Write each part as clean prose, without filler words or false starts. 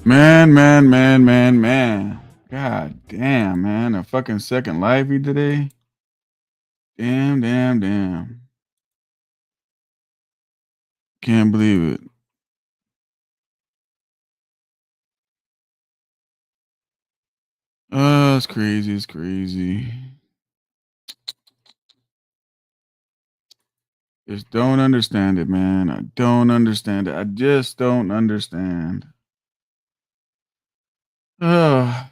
Man. God damn, man. A fucking second livey today. Damn. Can't believe it. Oh, it's crazy. It's crazy. Just don't understand it, man. I don't understand it. I just don't understand. Oh,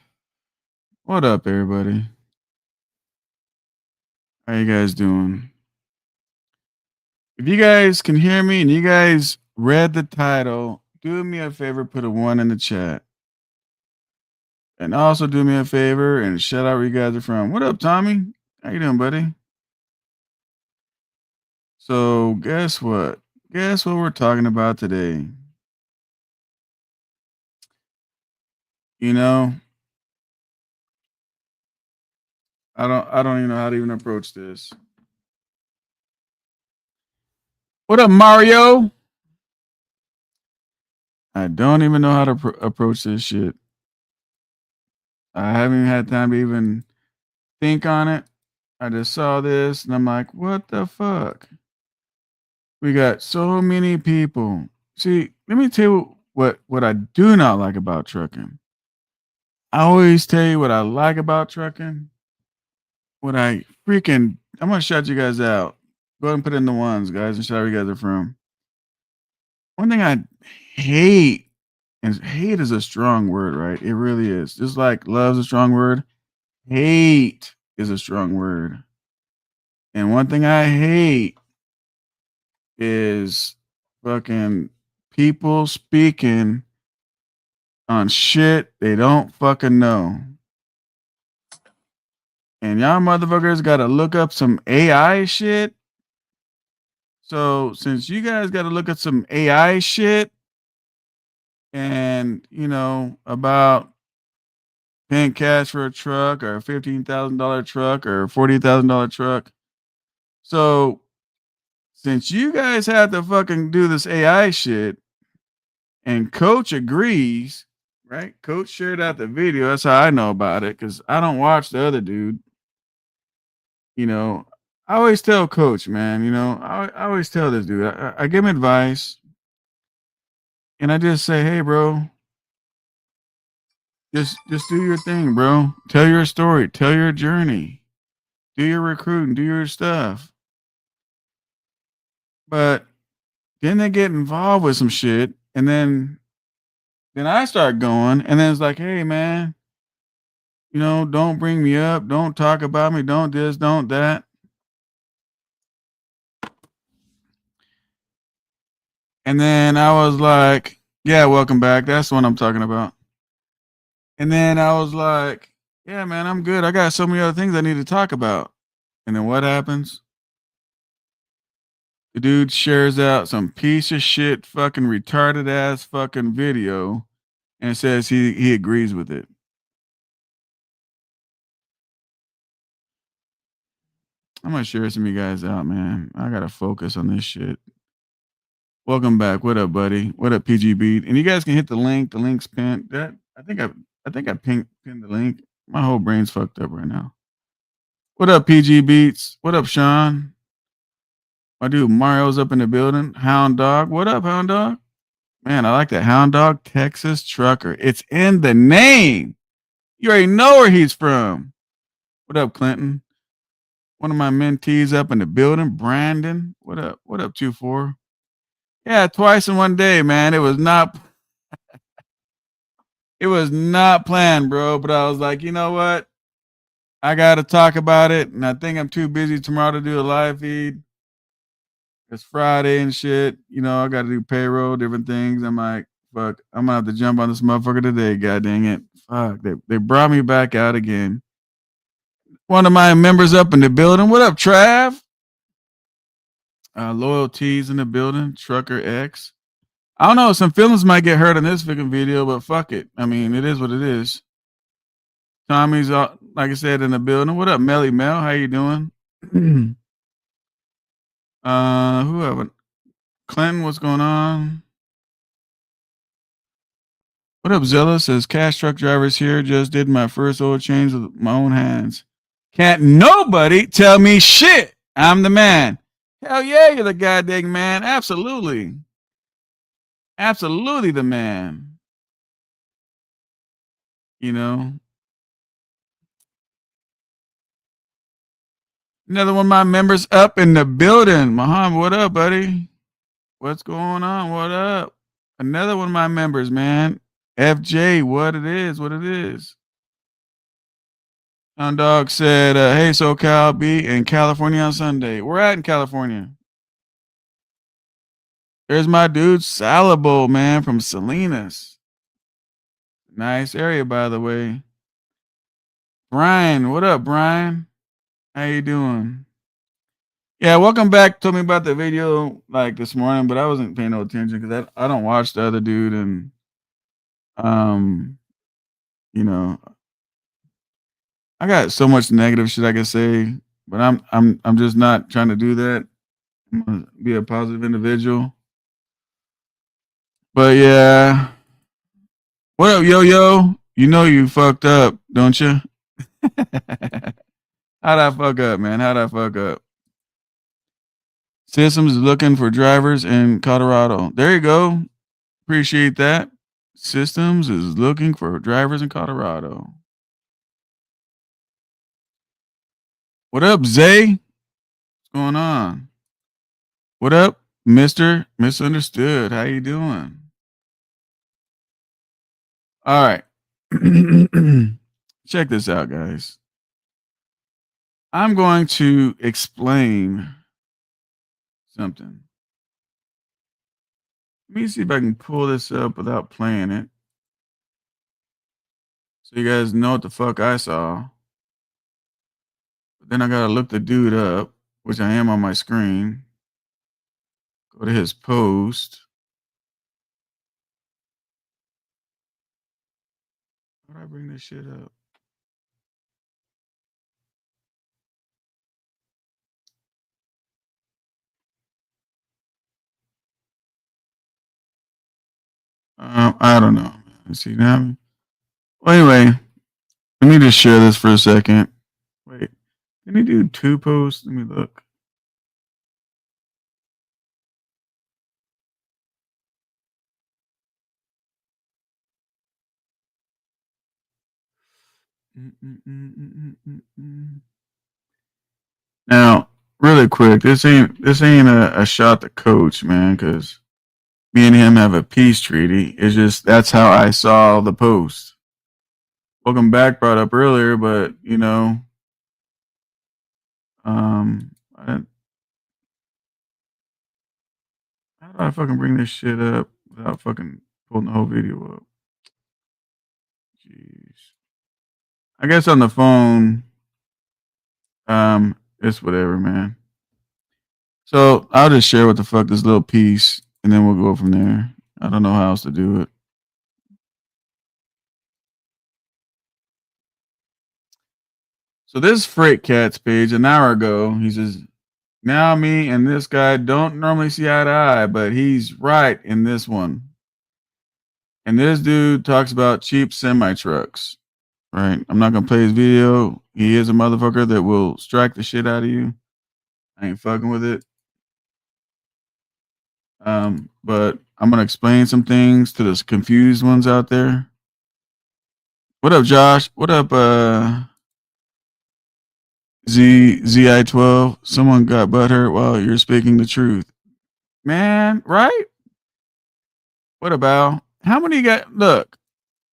what up, everybody? How you guys doing? If you guys can hear me and you guys read the title, do me a favor, put a one in the chat. And also do me a favor and shout out where you guys are from. What up, Tommy? How you doing, buddy? So guess what? Guess what we're talking about today? You know, I don't even know how to even approach this. What up, Mario? I don't even know how to approach this shit. I haven't even had time to even think on it. I just saw this and I'm like, what the fuck? We got so many people. See, let me tell you what I do not like about trucking. I always tell you what I like about trucking. What I freaking I'm gonna shout you guys out. Go ahead and put in the ones, guys, and shout out where you guys are from. One thing I hate, and hate is a strong word, right? It really is. Just like love's a strong word, hate is a strong word. And one thing I hate is fucking people speaking on shit they don't fucking know. And y'all motherfuckers gotta look up some AI shit. So since you guys gotta look at some AI shit and about paying cash for a truck or a $15,000 truck or a $40,000 truck. So since you guys have to fucking do this AI shit and coach agrees, right? Coach shared out the video. That's how I know about it because I don't watch the other dude. You know, I always tell coach, man, I always tell this dude, I give him advice and I just say, hey, bro, just do your thing, bro. Tell your story, tell your journey, do your recruiting, do your stuff. But then they get involved with some shit, and then I start going, and then it's like, hey, man, don't bring me up, don't talk about me, don't this, don't that. And then I was like, yeah, welcome back. That's the one I'm talking about. And then I was like, yeah, man, I'm good. I got so many other things I need to talk about. And then what happens? The dude shares out some piece of shit, fucking retarded ass fucking video and says he agrees with it. I'm gonna share some of you guys out, man. I gotta focus on this shit. Welcome back. What up, buddy? What up, PGB? And you guys can hit the link. The link's pinned. That I think I pinned the link. My whole brain's fucked up right now. What up, PG Beats? What up, Sean? My dude Mario's up in the building. Hound Dog. What up, Hound Dog? Man, I like that. Hound Dog, Texas Trucker. It's in the name. You already know where he's from. What up, Clinton? One of my mentees up in the building, Brandon. What up? What up, 2-4? Yeah, twice in one day, man. It was not planned, bro. But I was like, you know what? I gotta talk about it. And I think I'm too busy tomorrow to do a live feed. It's Friday and shit. I gotta do payroll, different things. I'm like, fuck, I'm gonna have to jump on this motherfucker today. God dang it. Fuck. They brought me back out again. One of my members up in the building. What up, Trav? Loyalties in the building. Trucker X. I don't know. Some feelings might get hurt in this freaking video, but fuck it. I mean, it is what it is. Tommy's, like I said, in the building. What up, Melly Mel? How you doing? Whoever. Clinton, what's going on? What up, Zilla? Says cash truck drivers here. Just did my first oil change with my own hands. Can't nobody tell me shit. I'm the man. Hell yeah, you're the goddamn man. Absolutely. Absolutely the man. You know? Another one of my members up in the building. Muhammad, what up, buddy? What's going on? What up? Another one of my members, man. FJ, what it is, what it is. Hound Dog said, hey, SoCal, be in California on Sunday. We're at in California. There's my dude, Salabo, man, from Salinas. Nice area, by the way. Brian, what up, Brian? How you doing? Yeah, welcome back. Told me about the video like this morning, but I wasn't paying no attention because I don't watch the other dude, and you know, I got so much negative shit I can say, but I'm just not trying to do that. I'm gonna be a positive individual. But yeah, what up, yo yo? You know you fucked up, don't you? How'd I fuck up, man? How'd I fuck up? Systems is looking for drivers in Colorado. There you go. Appreciate that. Systems is looking for drivers in Colorado. What up, Zay? What's going on? What up, Mr. Misunderstood? How you doing? All right. Check this out, guys. I'm going to explain something. Let me see if I can pull this up without playing it. So you guys know what the fuck I saw. But then I gotta look the dude up, which I am on my screen. Go to his post. How do I bring this shit up? I don't know. Let's see now. Well, anyway, let me just share this for a second. Wait, can he do two posts? Let me look. Now, really quick, this ain't a shot to coach, man, because me and him have a peace treaty. It's just that's how I saw the post. Welcome back brought up earlier, but you know, how do I fucking bring this shit up without fucking pulling the whole video up? Jeez. I guess on the phone, it's whatever, man. So I'll just share what the fuck this little piece, and then we'll go from there. I don't know how else to do it. So this Freight Cats page an hour ago, he says, now me and this guy don't normally see eye to eye, but he's right in this one. And this dude talks about cheap semi trucks, right? I'm not gonna play his video. He is a motherfucker that will strike the shit out of you. I ain't fucking with it. But I'm gonna explain some things to those confused ones out there. What up, Josh? What up, ZI12? Someone got butthurt while you're speaking the truth. Man, right? What about how many you got? Look,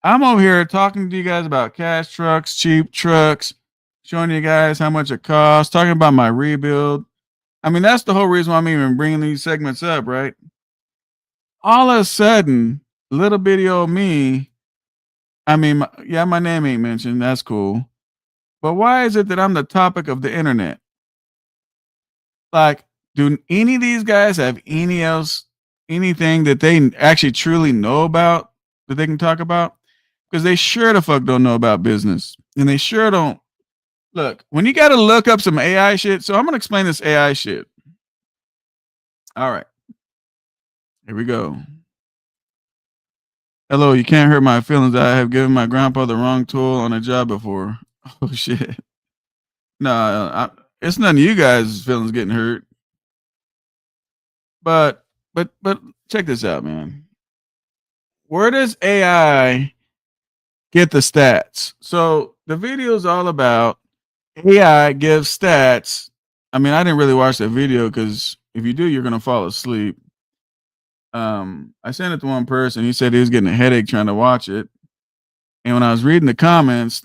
I'm over here talking to you guys about cash trucks, cheap trucks, showing you guys how much it costs, talking about my rebuild. I mean, that's the whole reason why I'm even bringing these segments up, right? All of a sudden, little bitty old me, I mean, my name ain't mentioned. That's cool. But why is it that I'm the topic of the internet? Like, do any of these guys have anything that they actually truly know about that they can talk about? Because they sure the fuck don't know about business. And they sure don't. Look, when you got to look up some AI shit, so I'm going to explain this AI shit. All right. Here we go. Hello, you can't hurt my feelings. I have given my grandpa the wrong tool on a job before. Oh shit. No, it's none of you guys' feelings getting hurt. But check this out, man. Where does AI get the stats? So the video is all about AI gives stats. I mean, I didn't really watch that video because if you do, you're gonna fall asleep. I sent it to one person. He said he was getting a headache trying to watch it. And when I was reading the comments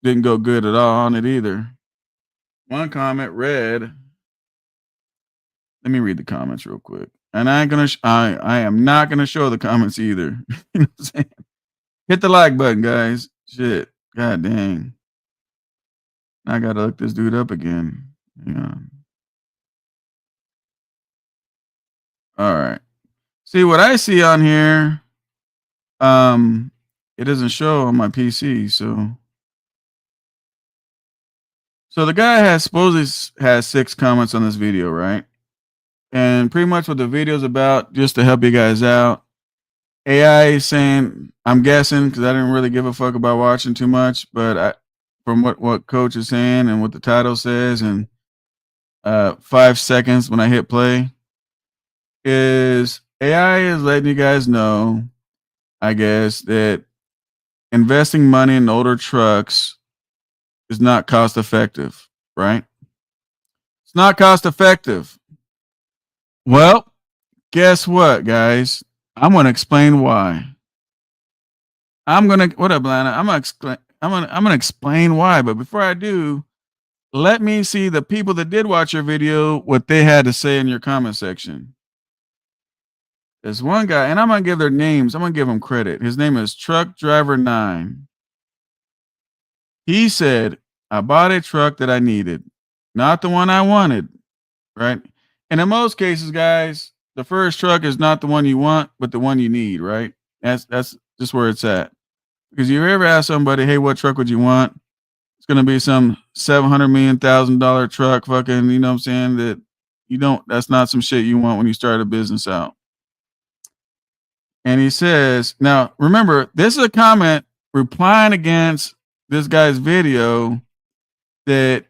didn't go good at all on it either. One comment read, let me read the comments real quick. And I am not gonna show the comments either. You know what I'm saying? Hit the like button, guys. Shit. God dang. I gotta look this dude up again. Yeah. All right. See what I see on here. It doesn't show on my PC, so the guy has 6 comments on this video, right? And pretty much what the video is about, just to help you guys out, AI is saying, I'm guessing because I didn't really give a fuck about watching too much, but from what Coach is saying and what the title says, and 5 seconds when I hit play, is AI is letting you guys know, I guess, that investing money in older trucks is not cost effective, right? It's not cost effective. Well, guess what, guys? I'm gonna explain why. What up, Lana? I'm gonna explain why. But before I do, let me see the people that did watch your video what they had to say in your comment section. There's one guy, and I'm gonna give their names. I'm gonna give him credit. His name is Truck Driver 9. He said, "I bought a truck that I needed, not the one I wanted." Right? And in most cases, guys, the first truck is not the one you want, but the one you need. Right? That's just where it's at. Because you ever ask somebody, "Hey, what truck would you want?" It's gonna be some $700 million truck, fucking. You know what I'm saying? That you don't. That's not some shit you want when you start a business out. And he says, now remember, this is a comment replying against this guy's video that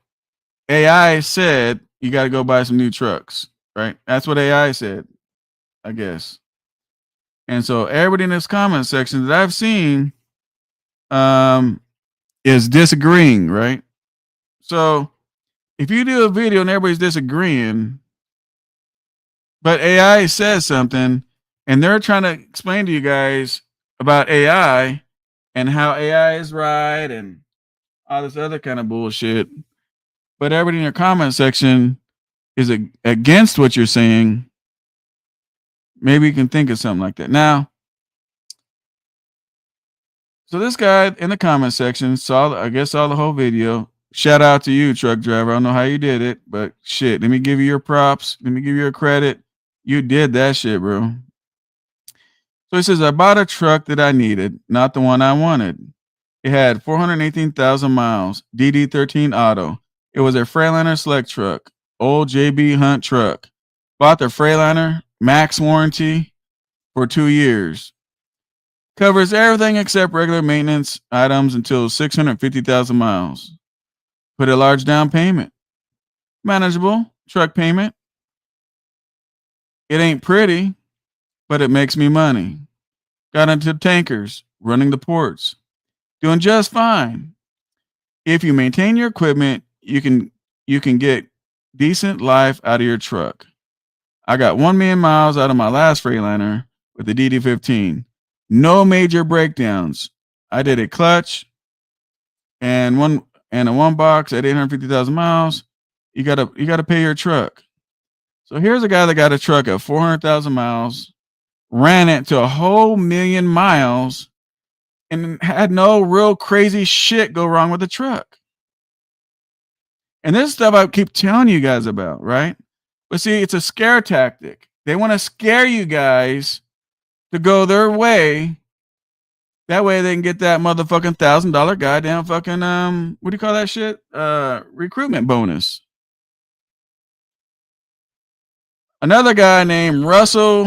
AI said you got to go buy some new trucks, right? That's what AI said, I guess. And so everybody in this comment section that I've seen is disagreeing, right? So if you do a video and everybody's disagreeing, but AI says something and they're trying to explain to you guys about AI and how AI is right and all this other kind of bullshit, but everybody in your comment section is against what you're saying, maybe you can think of something like that. Now, so this guy in the comment section saw the whole video. Shout out to you, truck driver. I don't know how you did it, but shit, let me give you your props. Let me give you your credit. You did that shit, bro. So he says, I bought a truck that I needed, not the one I wanted. It had 418,000 miles, DD13 auto. It was a Freightliner Select truck, old JB Hunt truck. Bought the Freightliner, max warranty for 2 years. Covers everything except regular maintenance items until 650,000 miles. Put a large down payment. Manageable truck payment. It ain't pretty, but it makes me money. Got into tankers, running the ports. Doing just fine. If you maintain your equipment, you can get decent life out of your truck. I got 1 million miles out of my last Freightliner with the DD15. No major breakdowns. I did a clutch and a one box at 850,000 miles. You gotta pay your truck. So here's a guy that got a truck at 400,000 miles, ran it to a whole million miles, and had no real crazy shit go wrong with the truck. And this stuff I keep telling you guys about, right? But see, it's a scare tactic. They want to scare you guys to go their way. That way they can get that motherfucking $1,000 goddamn fucking what do you call that shit? Recruitment bonus. Another guy named Russell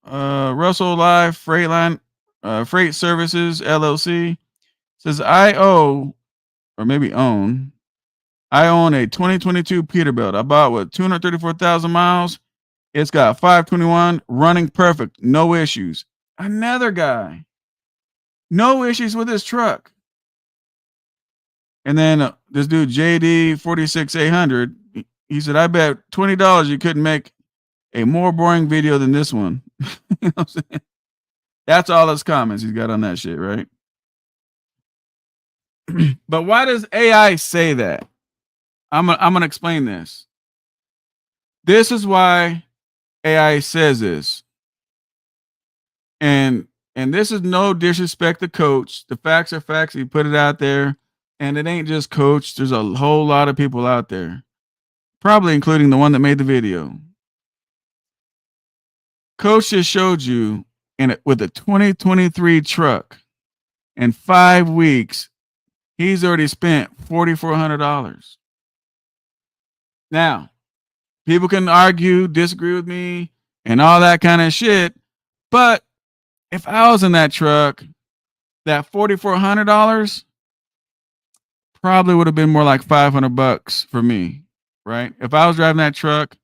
Live Freightliner Freight Services LLC. Says I own a 2022 Peterbilt. I bought with 234,000 miles. It's got 521 running perfect, no issues. Another guy, no issues with his truck. And then this dude JD 46800, he said, I bet $20 you couldn't make a more boring video than this one. You know what I'm saying? That's all his comments he's got on that shit, right? But why does AI say that? I'm gonna explain this. This is why AI says this. And this is no disrespect to Coach. The facts are facts. He put it out there. And it ain't just Coach. There's a whole lot of people out there, probably including the one that made the video. Coach just showed you with a 2023 truck in 5 weeks, he's already spent $4,400. Now, people can argue, disagree with me, and all that kind of shit. But if I was in that truck, that $4,400 probably would have been more like $500 for me, right? If I was driving that truck,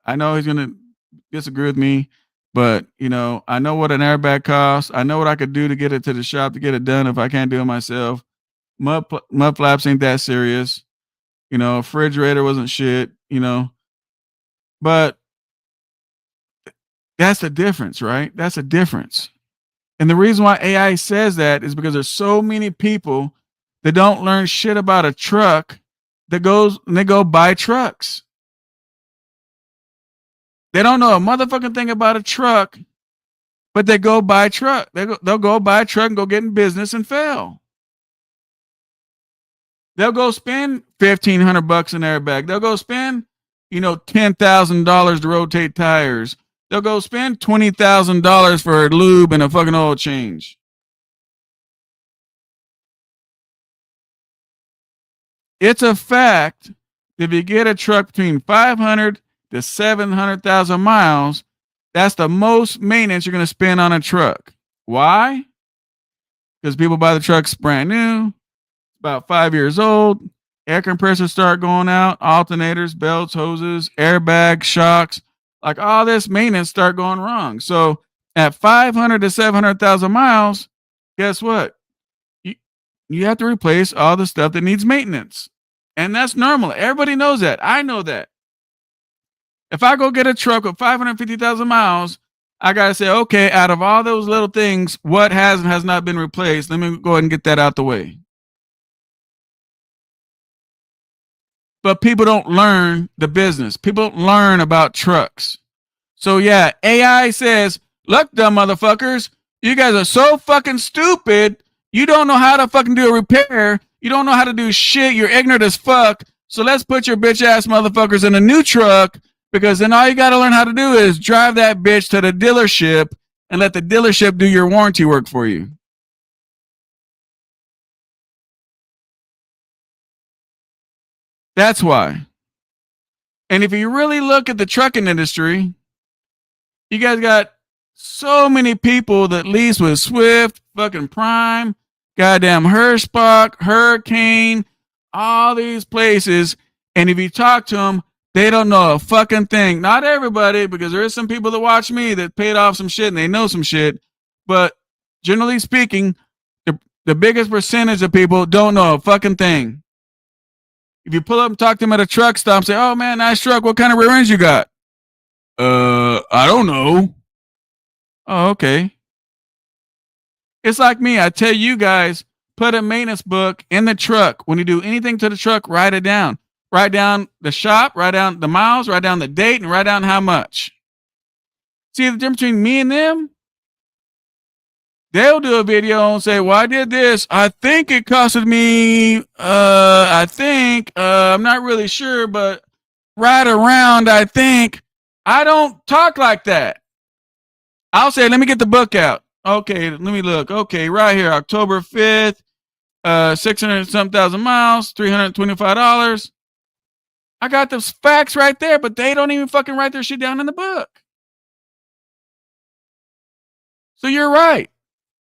I know he's gonna disagree with me, but you know, I know what an airbag costs. I know what I could do to get it to the shop to get it done if I can't do it myself. Mud flaps ain't that serious. You know, refrigerator wasn't shit. You know, but that's the difference, right? That's a difference. And the reason why AI says that is because there's so many people that don't learn shit about a truck that goes and they go buy trucks. They don't know a motherfucking thing about a truck, but they go buy a truck. They'll go buy a truck and go get in business and fail. They'll go spend $1,500 in airbag. They'll go spend, $10,000 to rotate tires. They'll go spend $20,000 for a lube and a fucking oil change. It's a fact that if you get a truck between 500 to 700,000 miles, that's the most maintenance you're going to spend on a truck. Why? Because people buy the trucks brand new, about 5 years old, air compressors start going out, alternators, belts, hoses, airbags, shocks, like all this maintenance start going wrong. So at 500 to 700,000 miles, guess what? You have to replace all the stuff that needs maintenance. And that's normal. Everybody knows that. I know that. If I go get a truck with 550,000 miles, I got to say, okay, out of all those little things, what has and has not been replaced? Let me go ahead and get that out the way. But people don't learn the business. People don't learn about trucks. So yeah, AI says, look, dumb motherfuckers, you guys are so fucking stupid. You don't know how to fucking do a repair. You don't know how to do shit. You're ignorant as fuck. So let's put your bitch ass motherfuckers in a new truck, because then all you got to learn how to do is drive that bitch to the dealership and let the dealership do your warranty work for you. That's why. And if you really look at the trucking industry, you guys got so many people that lease with Swift, fucking Prime, goddamn Hirschbach, Hurricane, all these places. And if you talk to them, they don't know a fucking thing. Not everybody, because there is some people that watch me that paid off some shit and they know some shit. But generally speaking, the biggest percentage of people don't know a fucking thing. If you pull up and talk to them at a truck stop, say, oh man, nice truck. What kind of rear ends you got? I don't know. Oh, okay. It's like me. I tell you guys, put a maintenance book in the truck. When you do anything to the truck, write it down. Write down the shop, write down the miles, write down the date, and write down how much. See the difference between me and them? They'll do a video and say, well, I did this. I think it costed me, I'm not really sure, but right around, I think. I don't talk like that. I'll say, let me get the book out. Okay, let me look. Okay, right here, October 5th, 600-something thousand miles, $325. I got the facts right there, but they don't even fucking write their shit down in the book. So you're right.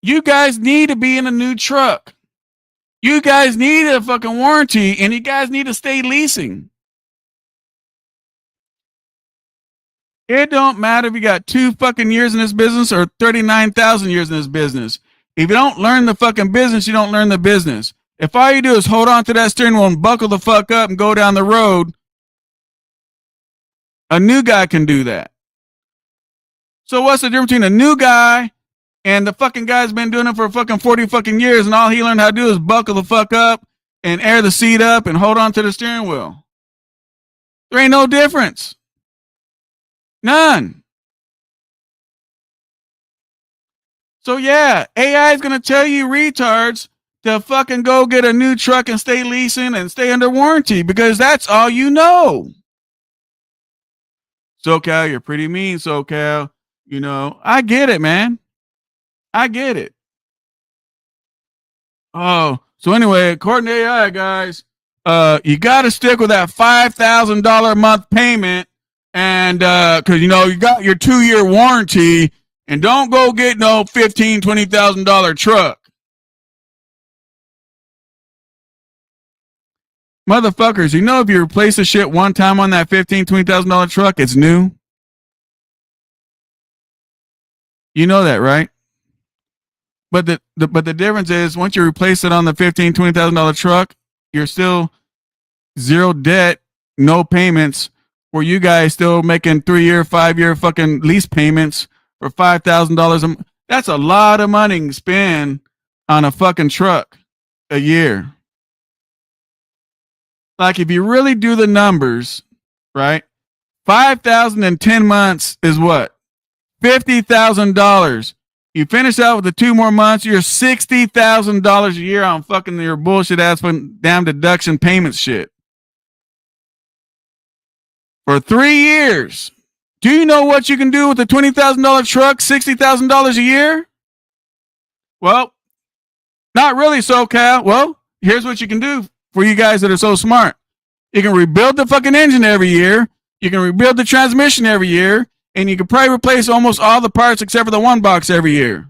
You guys need to be in a new truck. You guys need a fucking warranty, and you guys need to stay leasing. It don't matter if you got 2 fucking years in this business or 39,000 years in this business. If you don't learn the fucking business, you don't learn the business. If all you do is hold on to that steering wheel and buckle the fuck up and go down the road, a new guy can do that. So what's the difference between a new guy and the fucking guy's been doing it for fucking 40 fucking years, and all he learned how to do is buckle the fuck up and air the seat up and hold on to the steering wheel? There ain't no difference. None. So yeah, AI is going to tell you retards to fucking go get a new truck and stay leasing and stay under warranty because that's all you know. SoCal, you're pretty mean, SoCal. You know, I get it, man. I get it. Oh, so anyway, according to AI, guys, you got to stick with that $5,000 a month payment, and because you know you got your 2-year warranty, and don't go get no $15,000-$20,000 truck. Motherfuckers, you know if you replace the shit one time on that $15,000-$20,000 truck, it's new. You know that, right? But the difference is once you replace it on the $15,000-$20,000 truck, you're still zero debt, no payments. Where you guys still making 3-year, 5-year fucking lease payments for $5,000 a month. That's a lot of money to spend on a fucking truck a year. Like if you really do the numbers, right? 5,000 in 10 months is what? $50,000. You finish out with the 2 more months, you're $60,000 a year on fucking your bullshit ass damn deduction payment shit. For 3 years. Do you know what you can do with a $20,000 truck, $60,000 a year? Well, not really, SoCal. Well, here's what you can do for you guys that are so smart. You can rebuild the fucking engine every year. You can rebuild the transmission every year. And you can probably replace almost all the parts except for the one box every year.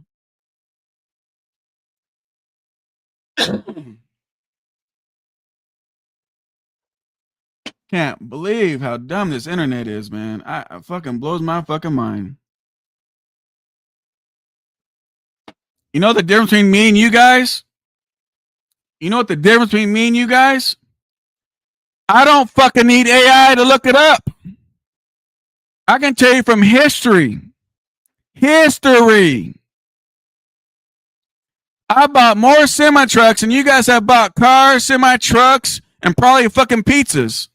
Can't believe how dumb this internet is, man. I fucking blows my fucking mind. You know the difference between me and you guys? You know what the difference between me and you guys? I don't fucking need AI to look it up. I can tell you from history. History. I bought more semi-trucks than you guys have bought cars, semi-trucks, and probably fucking pizzas.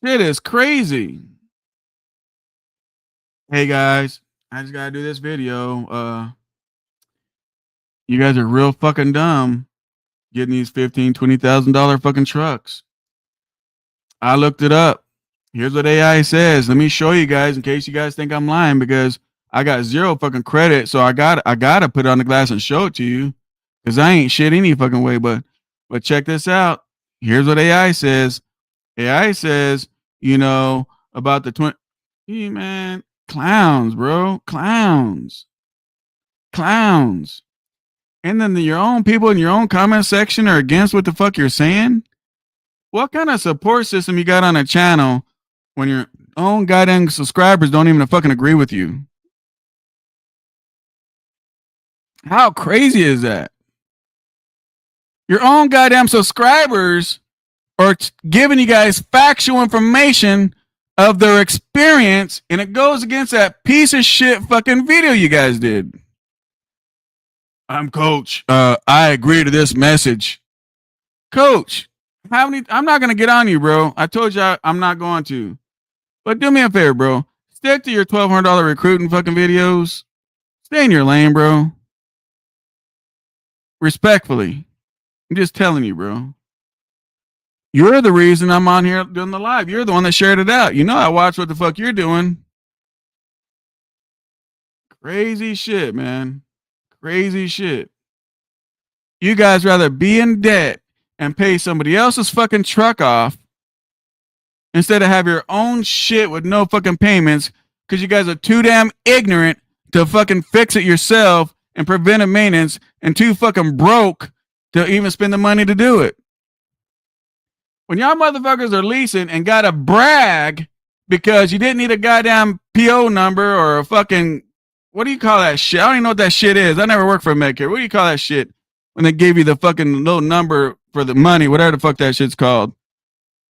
Shit is crazy. Hey guys, I just gotta do this video. You guys are real fucking dumb getting these $15,000-$20,000 fucking trucks. I looked it up. Here's what AI says. Let me show you guys in case you guys think I'm lying because I got 0 fucking credit, so I gotta put it on the glass and show it to you because I ain't shit any fucking way. But check this out. Here's what AI says. AI says, you know, about the 20. Hey, man, clowns, bro, clowns. And then your own people in your own comment section are against what the fuck you're saying. What kind of support system you got on a channel when your own goddamn subscribers don't even fucking agree with you? How crazy is that? Your own goddamn subscribers are giving you guys factual information of their experience, and it goes against that piece of shit fucking video you guys did. I'm Coach. I agree to this message. Coach, I'm not going to get on you, bro. I told you I'm not going to. But do me a favor, bro. Stick to your $1,200 recruiting fucking videos. Stay in your lane, bro. Respectfully. I'm just telling you, bro. You're the reason I'm on here doing the live. You're the one that shared it out. You know I watch what the fuck you're doing. Crazy shit, man. Crazy shit. You guys rather be in debt and pay somebody else's fucking truck off instead of have your own shit with no fucking payments because you guys are too damn ignorant to fucking fix it yourself and preventive maintenance and too fucking broke to even spend the money to do it. When y'all motherfuckers are leasing and gotta brag because you didn't need a goddamn PO number or a fucking, what do you call that shit? I don't even know what that shit is. I never worked for Medicare. What do you call that shit when they give you the fucking little number for the money, whatever the fuck that shit's called?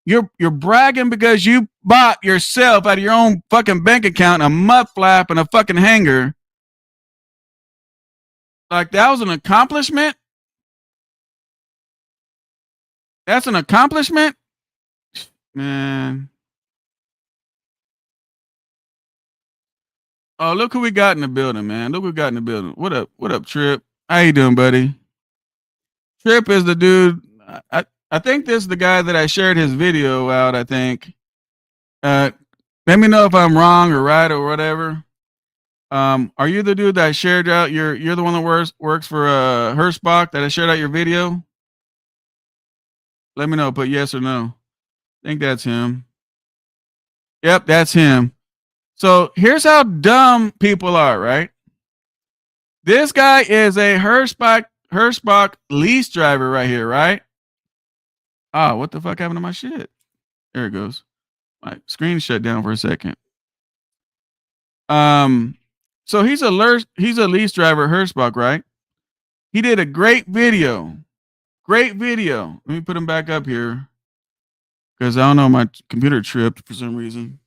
You're bragging because you bought yourself out of your own fucking bank account a mud flap and a fucking hanger. Like that was an accomplishment? That's an accomplishment? Man. Oh, look who we got in the building, man. Look who we got in the building. What up? What up, Trip? How you doing, buddy? Trip is the dude. I think this is the guy that I shared his video out, I think. Let me know if I'm wrong or right or whatever. Are you the dude that I shared out you're the one that works for Hirschbach that I shared out your video? Let me know, put yes or no. I think that's him. Yep, that's him. So here's how dumb people are, right? This guy is a Hirschbach lease driver right here, right? Oh, what the fuck happened to my shit? There it goes. My screen shut down for a second. So he's a lease driver, Hirschbach, right? He did a great video. Great video. Let me put him back up here. Because I don't know, my computer tripped for some reason.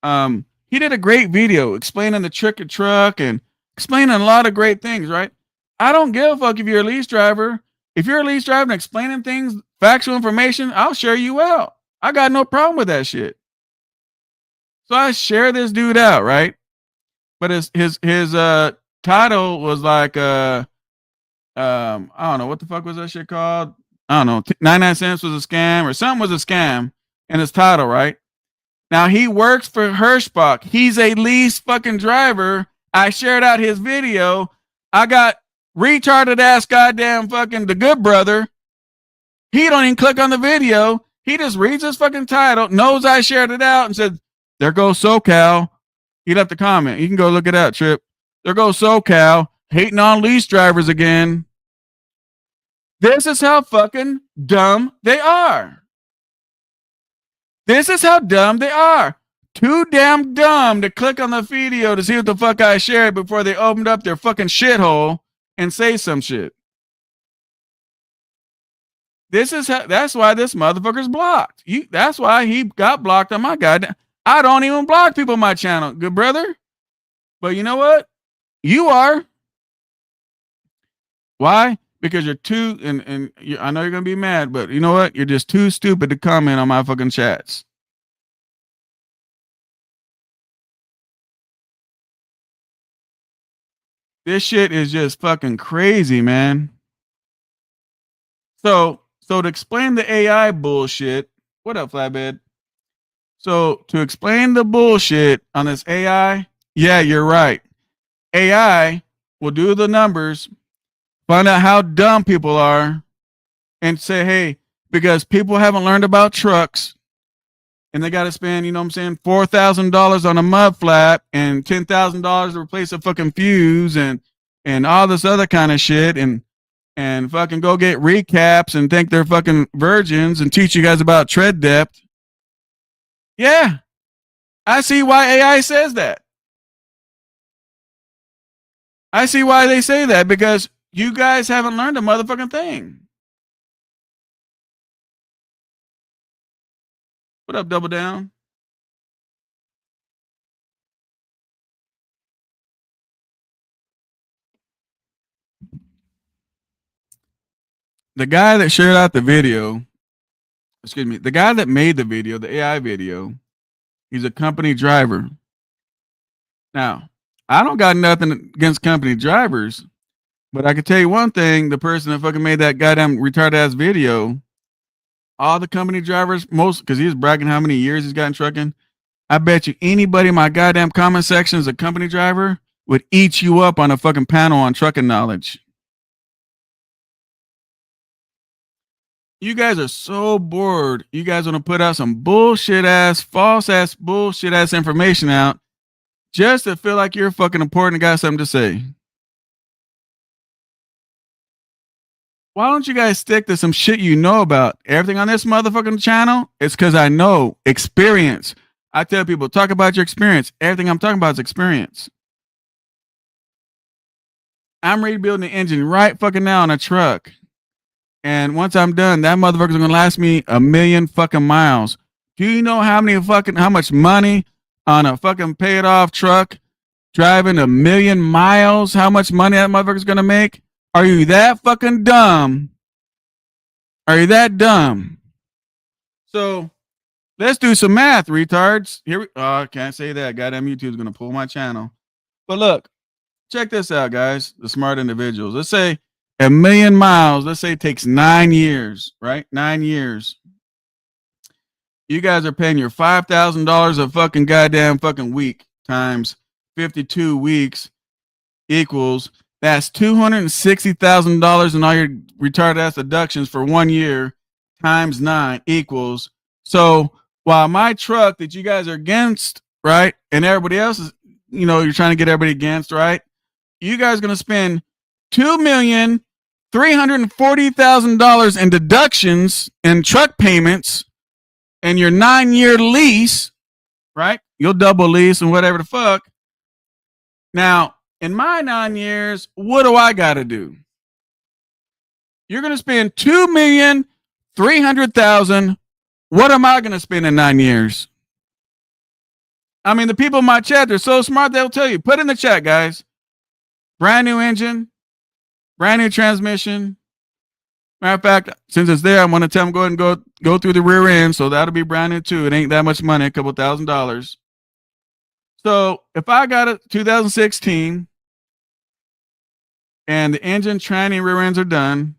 He did a great video explaining the trick of truck and explaining a lot of great things, right? I don't give a fuck if you're a lease driver. If you're a lease driver and explaining things, factual information, I'll share you out. I got no problem with that shit. So I share this dude out, right? But his title was like I don't know what the fuck was that shit called. I don't know. 99 cents was a scam or something was a scam in his title, right? Now he works for Hirschbach. He's a lease fucking driver. I shared out his video. I got retarded ass goddamn fucking the good brother. He don't even click on the video. He just reads his fucking title, knows I shared it out, and said, "There goes SoCal." He left a comment. You can go look it out, Trip. There goes SoCal, hating on lease drivers again. This is how fucking dumb they are. This is how dumb they are. Too damn dumb to click on the video to see what the fuck I shared before they opened up their fucking shithole and say some shit. That's why this motherfucker's blocked. That's why he got blocked on my goddamn. I don't even block people on my channel, good brother. But you know what? You are. Why? Because you're too, I know you're gonna be mad, but you know what? You're just too stupid to comment on my fucking chats. This shit is just fucking crazy, man. So to explain the AI bullshit, what up, Flatbed? So to explain the bullshit on this AI, yeah, you're right. AI will do the numbers, find out how dumb people are, and say, hey, because people haven't learned about trucks, and they got to spend, you know what I'm saying, $4,000 on a mud flap and $10,000 to replace a fucking fuse and all this other kind of shit, and fucking go get recaps and think they're fucking virgins and teach you guys about tread depth. Yeah, I see why AI says that. I see why they say that, because you guys haven't learned a motherfucking thing. What up, Double Down? The guy that shared out the video, the guy that made the video, the AI video, he's a company driver. Now, I don't got nothing against company drivers, but I can tell you one thing, the person that fucking made that goddamn retarded ass video, all the company drivers, because he was bragging how many years he's got in trucking, I bet you anybody in my goddamn comment section is a company driver would eat you up on a fucking panel on trucking knowledge. You guys are so bored. You guys want to put out some bullshit ass, false ass, bullshit ass information out just to feel like you're fucking important and got something to say. Why don't you guys stick to some shit you know about? Everything on this motherfucking channel, it's because I know experience. I tell people, talk about your experience. Everything I'm talking about is experience. I'm rebuilding the engine right fucking now on a truck. And once I'm done, that motherfucker's gonna last me 1,000,000 fucking miles. Do you know how much money on a fucking paid off truck driving 1,000,000 miles? How much money that motherfucker's gonna make? Are you that fucking dumb? Are you that dumb? So let's do some math, retards. I can't say that. Goddamn YouTube's gonna pull my channel. But look, check this out, guys. The smart individuals. Let's say 1,000,000 miles. Let's say it takes 9 years, right? 9 years. You guys are paying your $5,000 a fucking goddamn fucking week times 52 weeks equals. That's $260,000 in all your retarded ass deductions for 1 year times 9 equals. So while my truck that you guys are against, right, and everybody else is, you're trying to get everybody against, right? You guys are going to spend $2,340,000 in deductions and truck payments and your 9-year lease, right? You'll double lease and whatever the fuck. Now, in my 9 years, what do I got to do? You're going to spend $2,300,000. What am I going to spend in 9 years? I mean, the people in my chat, they're so smart, they'll tell you. Put in the chat, guys. Brand new engine, brand new transmission. Matter of fact, since it's there, I'm going to tell them go ahead and go through the rear end. So that'll be brand new too. It ain't that much money, a couple $1,000s. So if I got a 2016 and the engine, tranny, rear ends are done,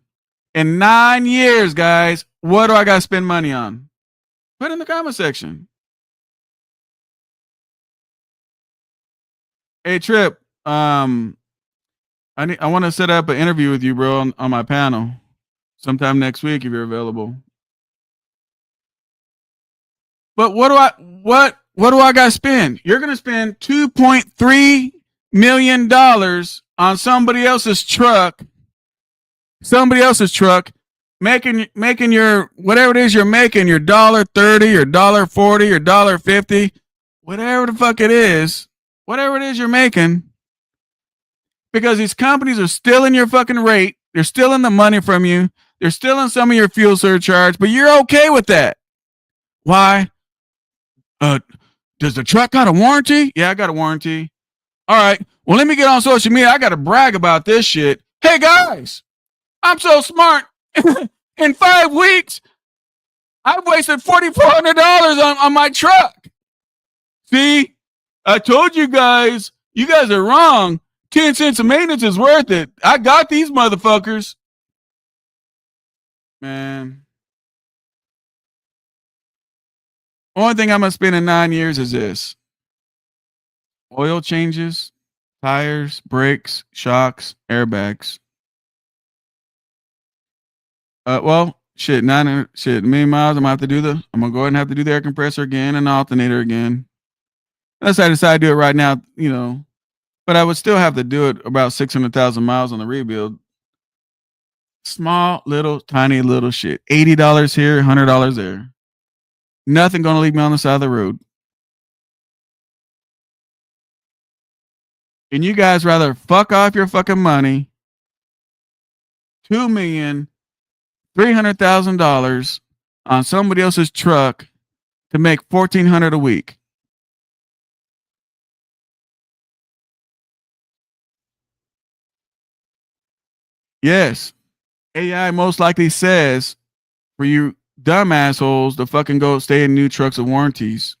in 9 years, guys, what do I got to spend money on? Put in the comment section. Hey, Trip, I want to set up an interview with you, bro, on my panel sometime next week if you're available. But what do I got to spend? You're going to spend $2.3 million on somebody else's truck. Making your whatever it is you're making, your $1.30 or $1.40 or $1.50, whatever the fuck it is, whatever it is you're making. Because these companies are stealing your fucking rate. They're stealing the money from you. They're stealing some of your fuel surcharge, but you're okay with that. Why? Does the truck got a warranty? Yeah, I got a warranty. All right. Well, let me get on social media. I got to brag about this shit. Hey, guys, I'm so smart. In 5 weeks, I've wasted $4,400 on my truck. See, I told you guys are wrong. 10 cents of maintenance is worth it. I got these motherfuckers. Man. Only thing I'm going to spend in 9 years is this. Oil changes, tires, brakes, shocks, airbags. Well, shit, 1,000,000 miles. I'm going to go ahead and have to do the air compressor again and alternator again. Unless I decide to do it right now, but I would still have to do it about 600,000 miles on the rebuild. Small, little, tiny, little shit. $80 here, $100 there. Nothing going to leave me on the side of the road. And you guys rather fuck off your fucking money, $2,300,000 on somebody else's truck to make $1,400 a week. Yes, AI most likely says for you dumb assholes to fucking go stay in new trucks with warranties.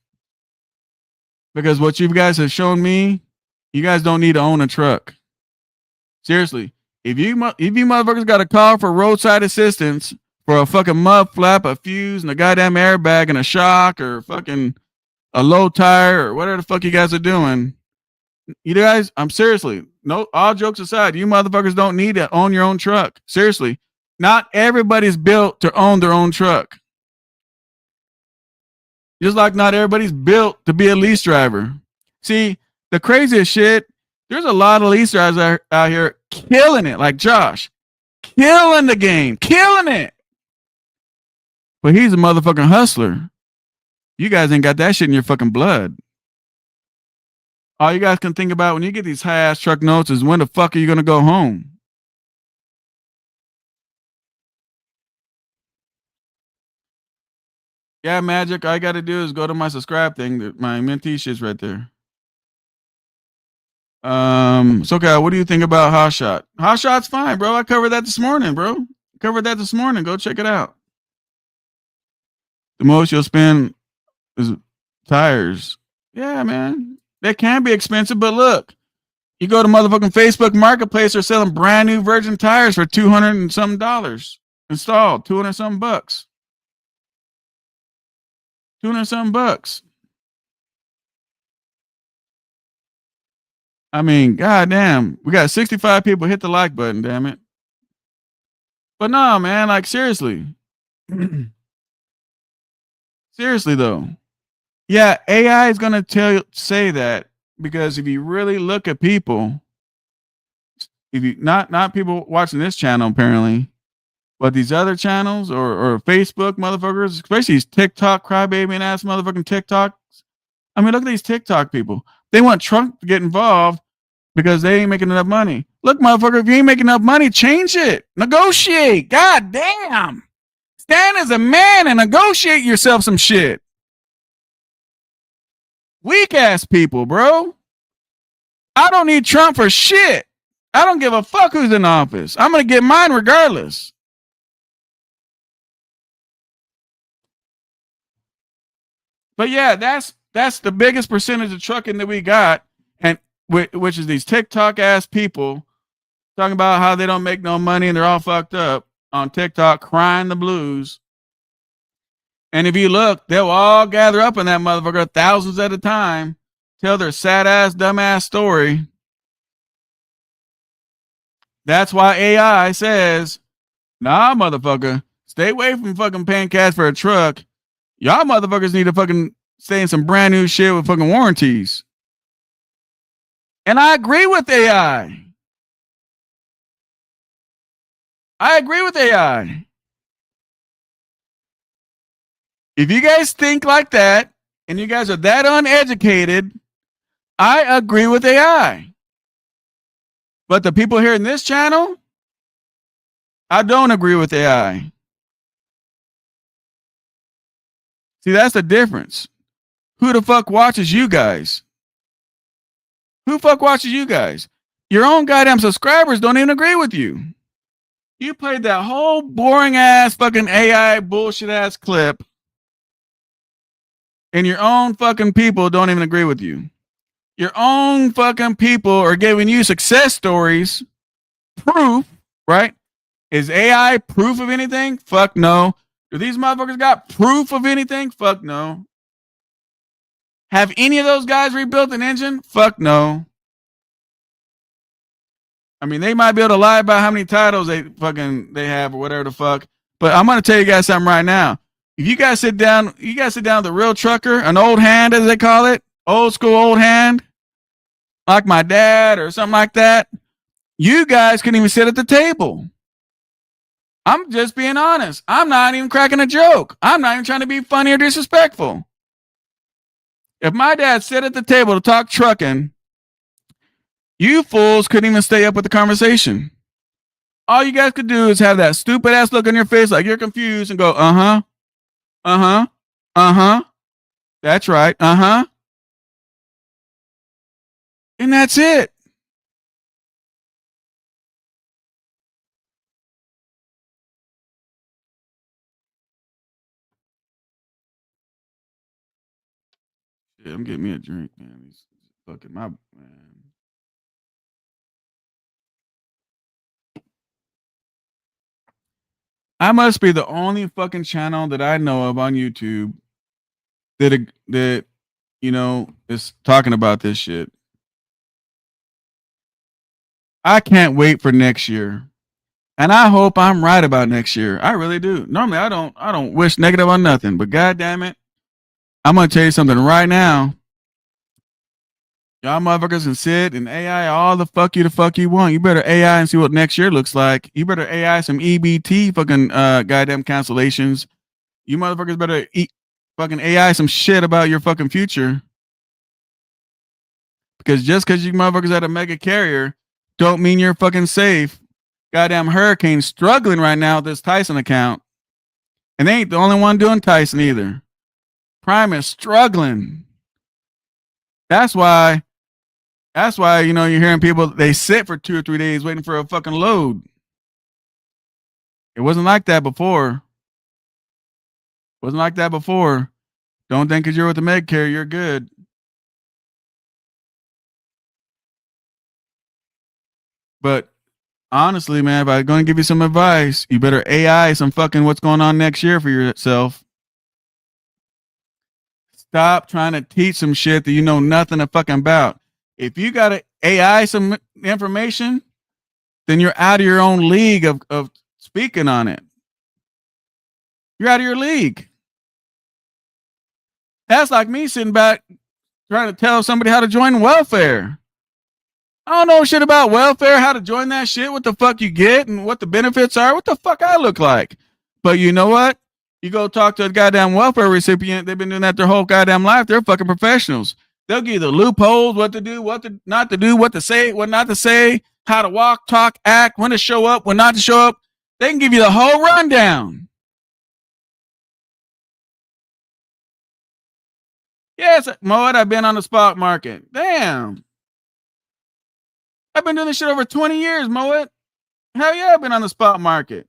Because what you guys have shown me, you guys don't need to own a truck. Seriously, if you motherfuckers got a call for roadside assistance for a fucking mud flap, a fuse, and a goddamn airbag and a shock, or fucking a low tire, or whatever the fuck you guys are doing, you guys, I'm seriously, no, all jokes aside, you motherfuckers don't need to own your own truck. Seriously, Not everybody's built to own their own truck. Just like not everybody's built to be a lease driver. See, the craziest shit, there's a lot of lease drivers out here killing it, like Josh. Killing the game. Killing it. But he's a motherfucking hustler. You guys ain't got that shit in your fucking blood. All you guys can think about when you get these high-ass truck notes is when the fuck are you going to go home? Yeah, Magic, all I got to do is go to my subscribe thing. My mentee shit's right there. So okay, what do you think about Hot Shot? Hot Shot's fine, bro. I covered that this morning, bro. Go check it out. The most you'll spend is tires. Yeah, man. They can be expensive, but look, you go to motherfucking Facebook Marketplace, they're selling brand new virgin tires for $200 and some installed, 200 some bucks. 200 some bucks. I mean, goddamn, we got 65 people. Hit the like button, damn it. But no, man, like seriously. Seriously though. Yeah, AI is gonna say that because if you really look at people, if you not people watching this channel apparently, but these other channels or Facebook motherfuckers, especially these TikTok crybaby ass motherfucking TikToks. I mean, look at these TikTok people. They want Trump to get involved because they ain't making enough money. Look, motherfucker, if you ain't making enough money, change it. Negotiate. God damn. Stand as a man and negotiate yourself some shit. Weak ass people, bro. I don't need Trump for shit. I don't give a fuck who's in office. I'm going to get mine regardless. But yeah, that's the biggest percentage of trucking that we got, and which is these TikTok ass people talking about how they don't make no money and they're all fucked up on TikTok, crying the blues. And if you look, they'll all gather up in that motherfucker, thousands at a time, tell their sad ass, dumb ass story. That's why AI says, nah, motherfucker, stay away from fucking paying cash for a truck. Y'all motherfuckers need to fucking stay in some brand new shit with fucking warranties. And I agree with AI. I agree with AI. If you guys think like that and you guys are that uneducated, I agree with AI. But the people here in this channel, I don't agree with AI. See, that's the difference. Who the fuck watches you guys? Who fuck watches you guys? Your own goddamn subscribers don't even agree with you. You played that whole boring ass fucking AI bullshit ass clip, and your own fucking people don't even agree with you. Your own fucking people are giving you success stories, proof, right? Is AI proof of anything? Fuck no. Do these motherfuckers got proof of anything? Fuck no. Have any of those guys rebuilt an engine? Fuck no. I mean, they might be able to lie about how many titles they have or whatever the fuck. But I'm gonna tell you guys something right now. If you guys sit down with a real trucker, an old hand as they call it, old school old hand, like my dad or something like that, you guys couldn't even sit at the table. I'm just being honest. I'm not even cracking a joke. I'm not even trying to be funny or disrespectful. If my dad sat at the table to talk trucking, you fools couldn't even stay up with the conversation. All you guys could do is have that stupid ass look on your face like you're confused and go, uh-huh, uh-huh, uh-huh. That's right, uh-huh. And that's it. Yeah, I'm getting me a drink, man. He's fucking my man. I must be the only fucking channel that I know of on YouTube that you know is talking about this shit. I can't wait for next year. And I hope I'm right about next year. I really do. Normally I don't wish negative on nothing, but god damn it, I'm gonna tell you something right now. Y'all motherfuckers can sit and AI all the fuck you want. You better AI and see what next year looks like. You better AI some EBT fucking goddamn cancellations. You motherfuckers better eat fucking AI some shit about your fucking future. Because just because you motherfuckers at a mega carrier don't mean you're fucking safe. Goddamn Hurricane's struggling right now with this Tyson account. And they ain't the only one doing Tyson either. Prime is struggling. That's why, you know, you're hearing people, they sit for 2 or 3 days waiting for a fucking load. It wasn't like that before. Wasn't like that before. Don't think because you're with the med carrier, you're good. But honestly, man, if I'm going to give you some advice, you better AI some fucking what's going on next year for yourself. Stop trying to teach some shit that you know nothing a fucking about. If you got to AI some information, then you're out of your own league of speaking on it. You're out of your league. That's like me sitting back trying to tell somebody how to join welfare. I don't know shit about welfare, how to join that shit, what the fuck you get, and what the benefits are. What the fuck I look like? But you know what? You go talk to a goddamn welfare recipient. They've been doing that their whole goddamn life. They're fucking professionals. They'll give you the loopholes, what to do, what to not to do, what to say, what not to say, how to walk, talk, act, when to show up, when not to show up. They can give you the whole rundown. Yes, Moet, I've been on the spot market. Damn. I've been doing this shit over 20 years, Moet. Hell yeah, I've been on the spot market.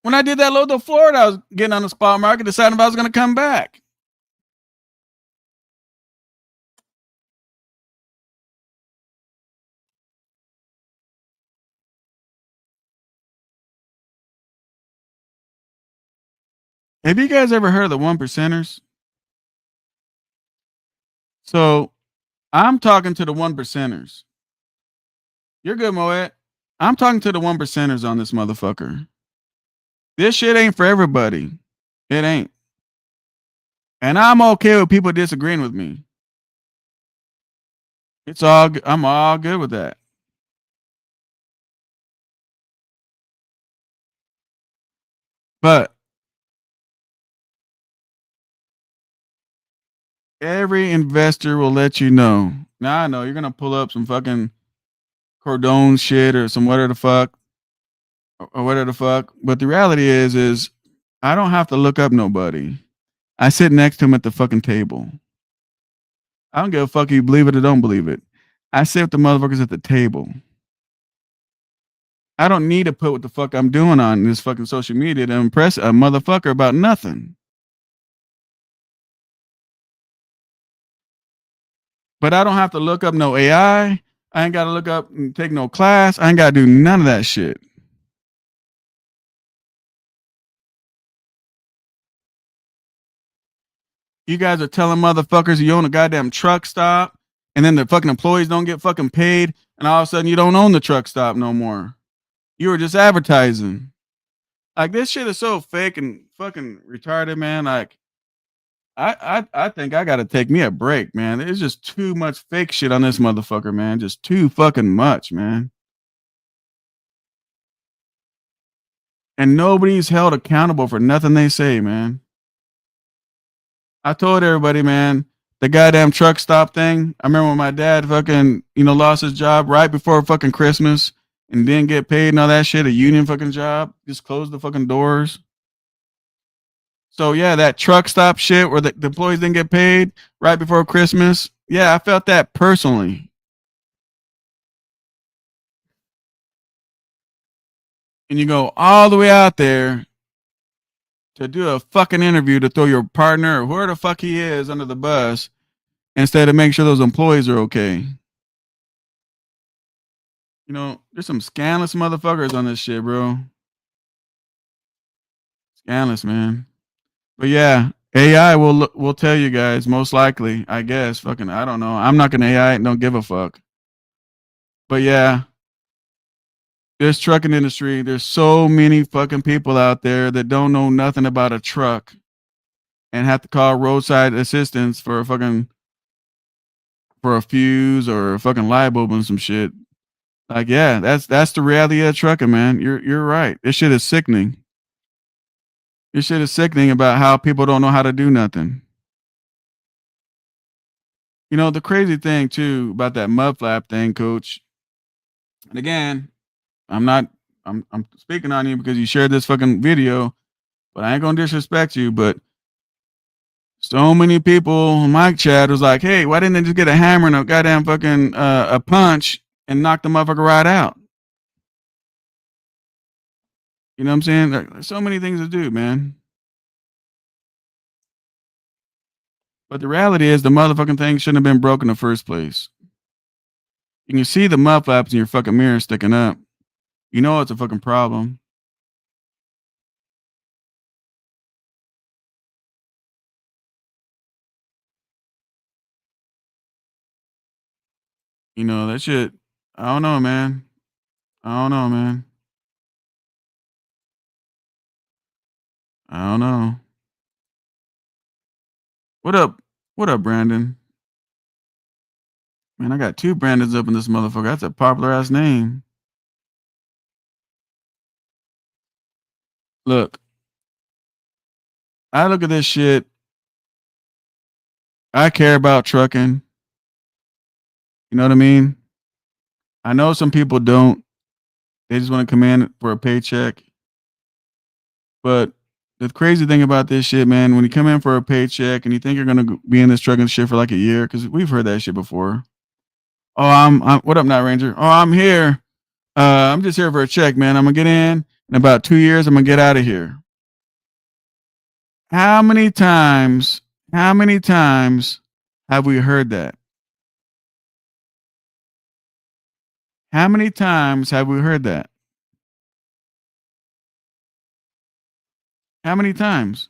When I did that load to Florida, I was getting on the spot market, deciding if I was going to come back. Have you guys ever heard of the one percenters? So I'm talking to the one percenters. You're good, Moet. I'm talking to the one percenters on this motherfucker. This shit ain't for everybody. It ain't. And I'm okay with people disagreeing with me. It's all I'm all good with that. But every investor will let you know. Now I know you're gonna pull up some fucking Cordone shit or some whatever the fuck or whatever the fuck. But the reality is I don't have to look up nobody. I sit next to him at the fucking table. I don't give a fuck if you believe it or don't believe it. I sit with the motherfuckers at the table. I don't need to put what the fuck I'm doing on this fucking social media to impress a motherfucker about nothing. But I don't have to look up no AI. I ain't got to look up and take no class. I ain't got to do none of that shit. You guys are telling motherfuckers you own a goddamn truck stop, and then the fucking employees don't get fucking paid, and all of a sudden you don't own the truck stop no more. You were just advertising. Like this shit is so fake and fucking retarded, man. Like I think I gotta take me a break, man. There's just too much fake shit on this motherfucker, man. Just too fucking much, man. And nobody's held accountable for nothing they say, man. I told everybody, man, the goddamn truck stop thing. I remember when my dad fucking, lost his job right before fucking Christmas and didn't get paid and all that shit. A union fucking job. Just closed the fucking doors. So yeah, that truck stop shit where the employees didn't get paid right before Christmas. Yeah, I felt that personally. And you go all the way out there to do a fucking interview to throw your partner or whoever the fuck he is under the bus instead of make sure those employees are okay. There's some scandalous motherfuckers on this shit, bro. Scandalous, man. But yeah, AI will tell you guys most likely. I guess. Fucking, I don't know. I'm not gonna AI and don't give a fuck. But yeah, this trucking industry. There's so many fucking people out there that don't know nothing about a truck and have to call roadside assistance for a fuse or a fucking light bulb and some shit. Like, yeah, that's the reality of trucking, man. You're right. This shit is sickening. This shit is sickening about how people don't know how to do nothing. You know, the crazy thing too about that mud flap thing, coach. And again, I'm not I'm speaking on you because you shared this fucking video, but I ain't gonna disrespect you. But so many people in my chat was like, hey, why didn't they just get a hammer and a goddamn fucking a punch and knock the motherfucker right out? You know what I'm saying? There's so many things to do, man. But the reality is the motherfucking thing shouldn't have been broken in the first place. You can see the mud flaps in your fucking mirror sticking up. You know it's a fucking problem. You know that shit. I don't know, man. I don't know, man. I don't know. What up? What up, Brandon? Man, I got two Brandons up in this motherfucker. That's a popular ass name. Look, I look at this shit. I care about trucking. You know what I mean? I know some people don't. They just want to come in for a paycheck. But the crazy thing about this shit, man, when you come in for a paycheck and you think you're gonna be in this trucking shit for like a year, because we've heard that shit before. Oh, I'm what up, Night Ranger? Oh, I'm here. I'm just here for a check, man. I'm gonna get in about 2 years. I'm gonna get out of here. How many times? How many times have we heard that? How many times have we heard that? How many times?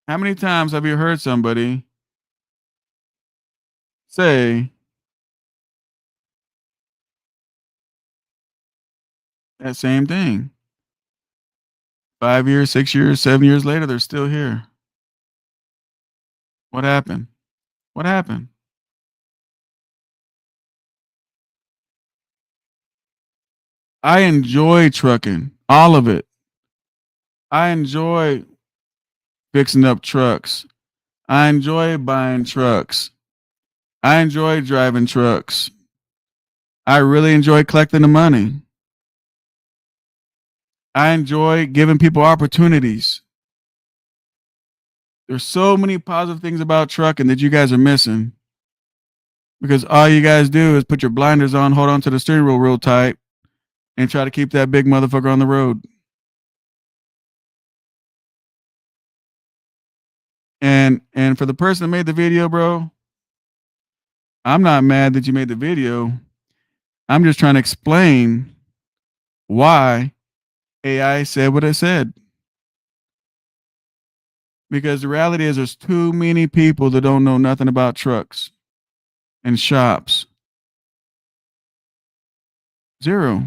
How many times have you heard somebody say that same thing? 5 years, 6 years, 7 years later, they're still here. What happened? What happened? I enjoy trucking, all of it. I enjoy fixing up trucks. I enjoy buying trucks. I enjoy driving trucks. I really enjoy collecting the money. I enjoy giving people opportunities. There's so many positive things about trucking that you guys are missing because all you guys do is put your blinders on, hold on to the steering wheel real tight, and try to keep that big motherfucker on the road. And for the person that made the video, bro, I'm not mad that you made the video. I'm just trying to explain why AI said what it said. Because the reality is there's too many people that don't know nothing about trucks and shops. Zero.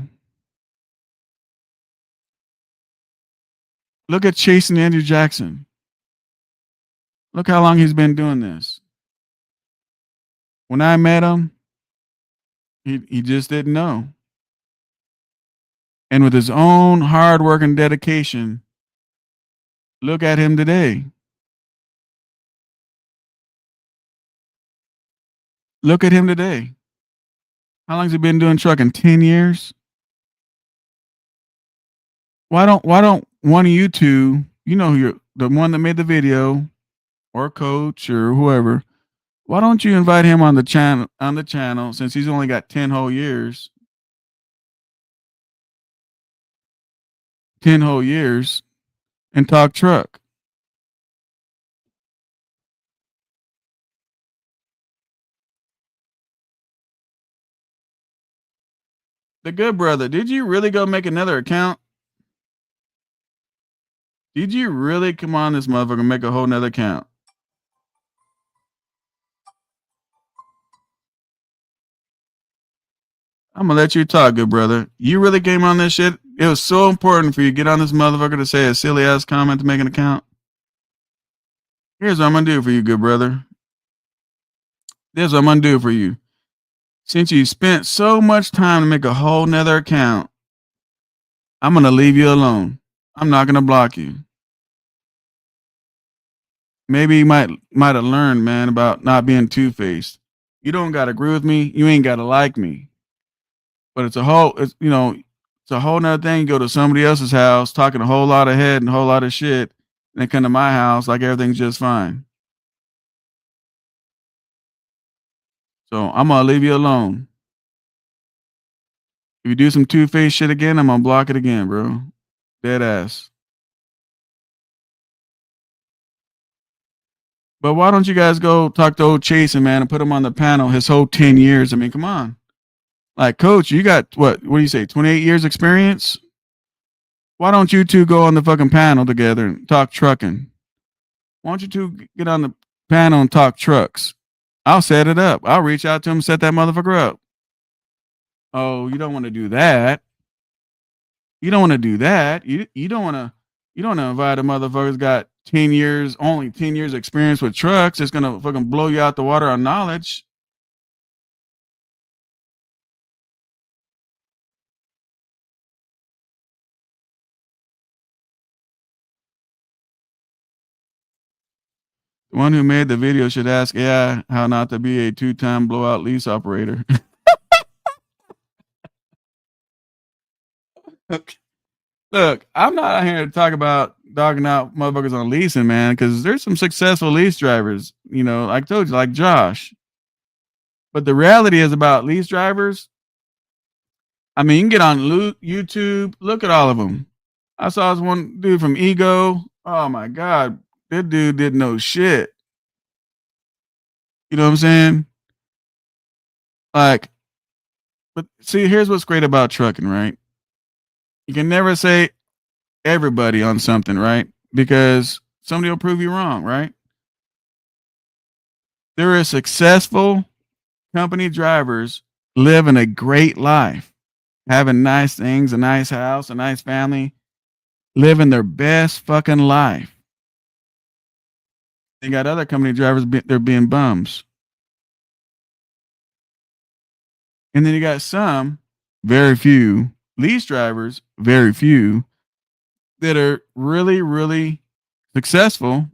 Look at Chase and Andrew Jackson. Look how long he's been doing this. When I met him, he just didn't know. And with his own hard work and dedication, look at him today. Look at him today. How long has he been doing trucking? 10 years? Why don't one of you two, you know who you're the one that made the video or coach or whoever, why don't you invite him on the channel since he's only got 10 whole years? 10 whole years and talk truck. The good brother, did you really go make another account? Did you really come on this motherfucker and make a whole nother account? I'm gonna let you talk, good brother. You really came on this shit? It was so important for you to get on this motherfucker to say a silly ass comment to make an account. Here's what I'm gonna do for you, good brother. This is what I'm gonna do for you. Since you spent so much time to make a whole nother account, I'm gonna leave you alone. I'm not gonna block you. Maybe you might have learned, man, about not being two-faced. You don't gotta agree with me. You ain't gotta like me. But it's a whole nother thing. You go to somebody else's house talking a whole lot of head and a whole lot of shit, and then come to my house like everything's just fine. So I'm gonna leave you alone. If you do some two-faced shit again, I'm gonna block it again, bro. Dead ass. But why don't you guys go talk to old Chasen, man, and put him on the panel his whole 10 years? I mean, come on. Like, coach, you got what do you say, 28 years experience? Why don't you two go on the fucking panel together and talk trucking? Why don't you two get on the panel and talk trucks? I'll set it up. I'll reach out to him, set that motherfucker up. Oh, you don't want to do that. You don't want to do that. You don't want to invite a motherfucker who's got 10 years, only 10 years experience with trucks. It's gonna fucking blow you out the water on knowledge. The one who made the video should ask AI how not to be a 2-time blowout lease operator. Look, I'm not out here to talk about dogging out motherfuckers on leasing, man, because there's some successful lease drivers, like I told you, like Josh. But the reality is about lease drivers. I mean, you can get on YouTube, look at all of them. I saw this one dude from Ego. Oh my God, that dude didn't know shit. You know what I'm saying? Like, but see, here's what's great about trucking, right? You can never say everybody on something, right? Because somebody will prove you wrong, right? There are successful company drivers living a great life, having nice things, a nice house, a nice family, living their best fucking life. They got other company drivers, they're being bums. And then you got some, very few, lease drivers, very few, that are really, really successful.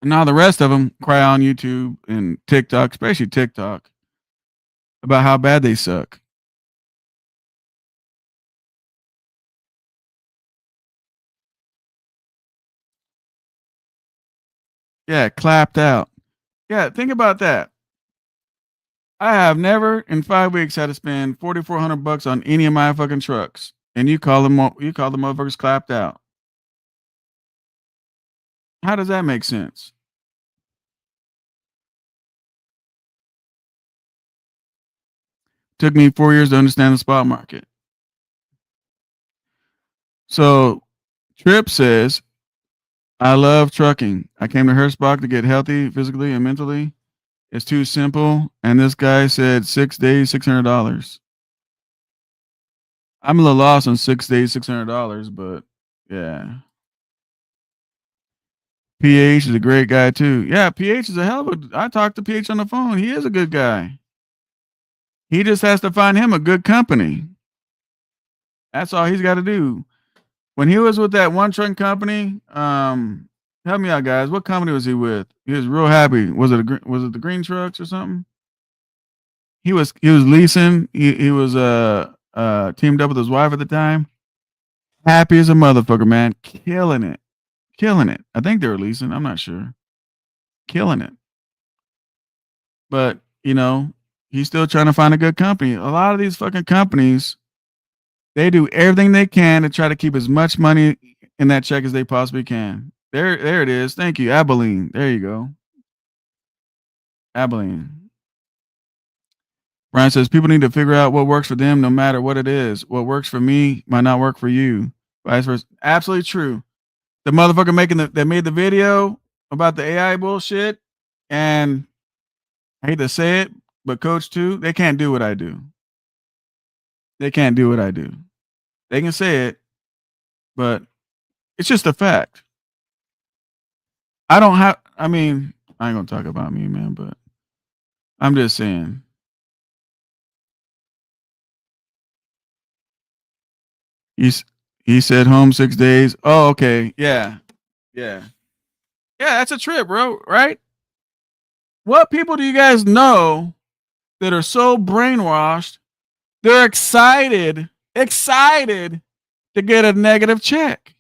And now the rest of them cry on YouTube and TikTok, especially TikTok, about how bad they suck. Yeah, clapped out. Yeah, think about that. I have never in 5 weeks had to spend $4,400 on any of my fucking trucks, and you call the motherfuckers clapped out. How does that make sense? Took me 4 years to understand the spot market. So Trip says, I love trucking. I came to Hertzbach to get healthy physically and mentally. It's too simple. And this guy said 6 days, $600. I'm a little lost on 6 days, $600, but yeah. PH is a great guy too. Yeah, PH is a hell of a. I talked to PH on the phone. He is a good guy. He just has to find him a good company. That's all he's got to do. When he was with that one truck company, help me out, guys. What company was he with? He was real happy. Was it the Green Trucks or something? He was leasing. He was teamed up with his wife at the time. Happy as a motherfucker, man. Killing it. Killing it. I think they were leasing. I'm not sure. Killing it. But, he's still trying to find a good company. A lot of these fucking companies, they do everything they can to try to keep as much money in that check as they possibly can. There it is. Thank you, Abilene. There you go. Abilene. Brian says people need to figure out what works for them no matter what it is. What works for me might not work for you. Vice versa. Absolutely true. The motherfucker that made the video about the AI bullshit, and I hate to say it, but Coach 2, they can't do what I do. They can't do what I do. They can say it, but it's just a fact. I don't have. I mean, I ain't gonna talk about me, man, but I'm just saying. He's he said home 6 days. Oh, okay. Yeah. Yeah. Yeah, that's a trip, bro, right? What people do you guys know that are so brainwashed? They're excited to get a negative check.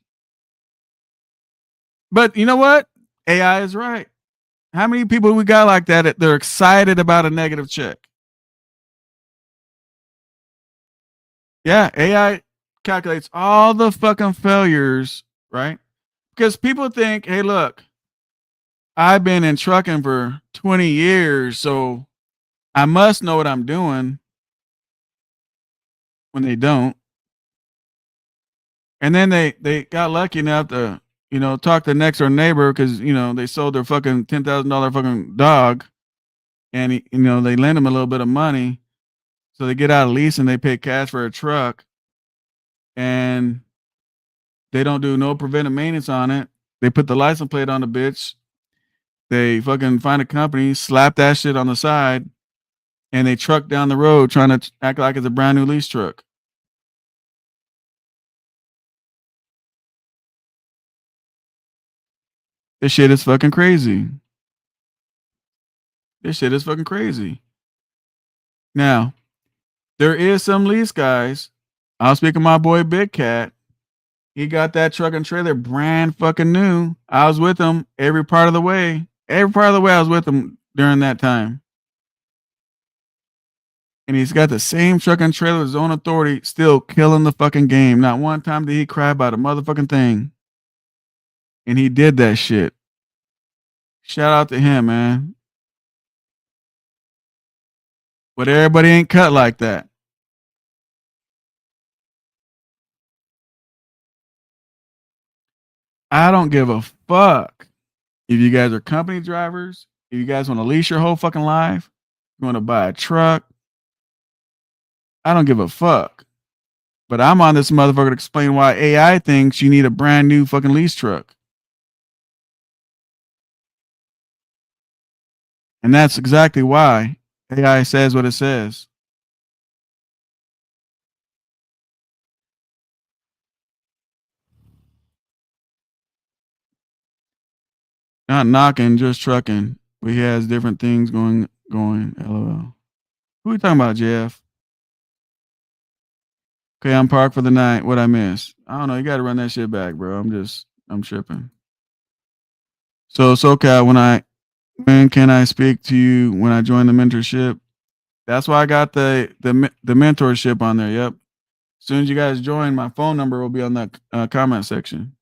But you know what? AI is right. How many people we got like that they're excited about a negative check? Yeah, AI calculates all the fucking failures, right? Because people think, hey, look, I've been in trucking for 20 years, so I must know what I'm doing when they don't. And then they got lucky enough to, talk to the next door neighbor because, they sold their fucking $10,000 fucking dog, and, they lend him a little bit of money. So they get out of lease and they pay cash for a truck, and they don't do no preventive maintenance on it. They put the license plate on the bitch. They fucking find a company, slap that shit on the side, and they truck down the road trying to act like it's a brand new lease truck. This shit is fucking crazy. This shit is fucking crazy. Now, there is some lease guys. I'll speak of my boy Big Cat. He got that truck and trailer brand fucking new. I was with him every part of the way. Every part of the way I was with him during that time. And he's got the same truck and trailer with his own authority, still killing the fucking game. Not one time did he cry about a motherfucking thing. And he did that shit. Shout out to him, man. But everybody ain't cut like that. I don't give a fuck if you guys are company drivers, if you guys want to lease your whole fucking life, you want to buy a truck. I don't give a fuck. But I'm on this motherfucker to explain why AI thinks you need a brand new fucking lease truck. And that's exactly why AI says what it says. Not knocking, just trucking. But he has different things going. LOL. Who are you talking about, Jeff? Okay, I'm parked for the night. What I miss? I don't know. You got to run that shit back, bro. I'm tripping. So SoCal, when can I speak to you when I join the mentorship? That's why I got the mentorship on there. Yep. As soon as you guys join, my phone number will be on that comment section.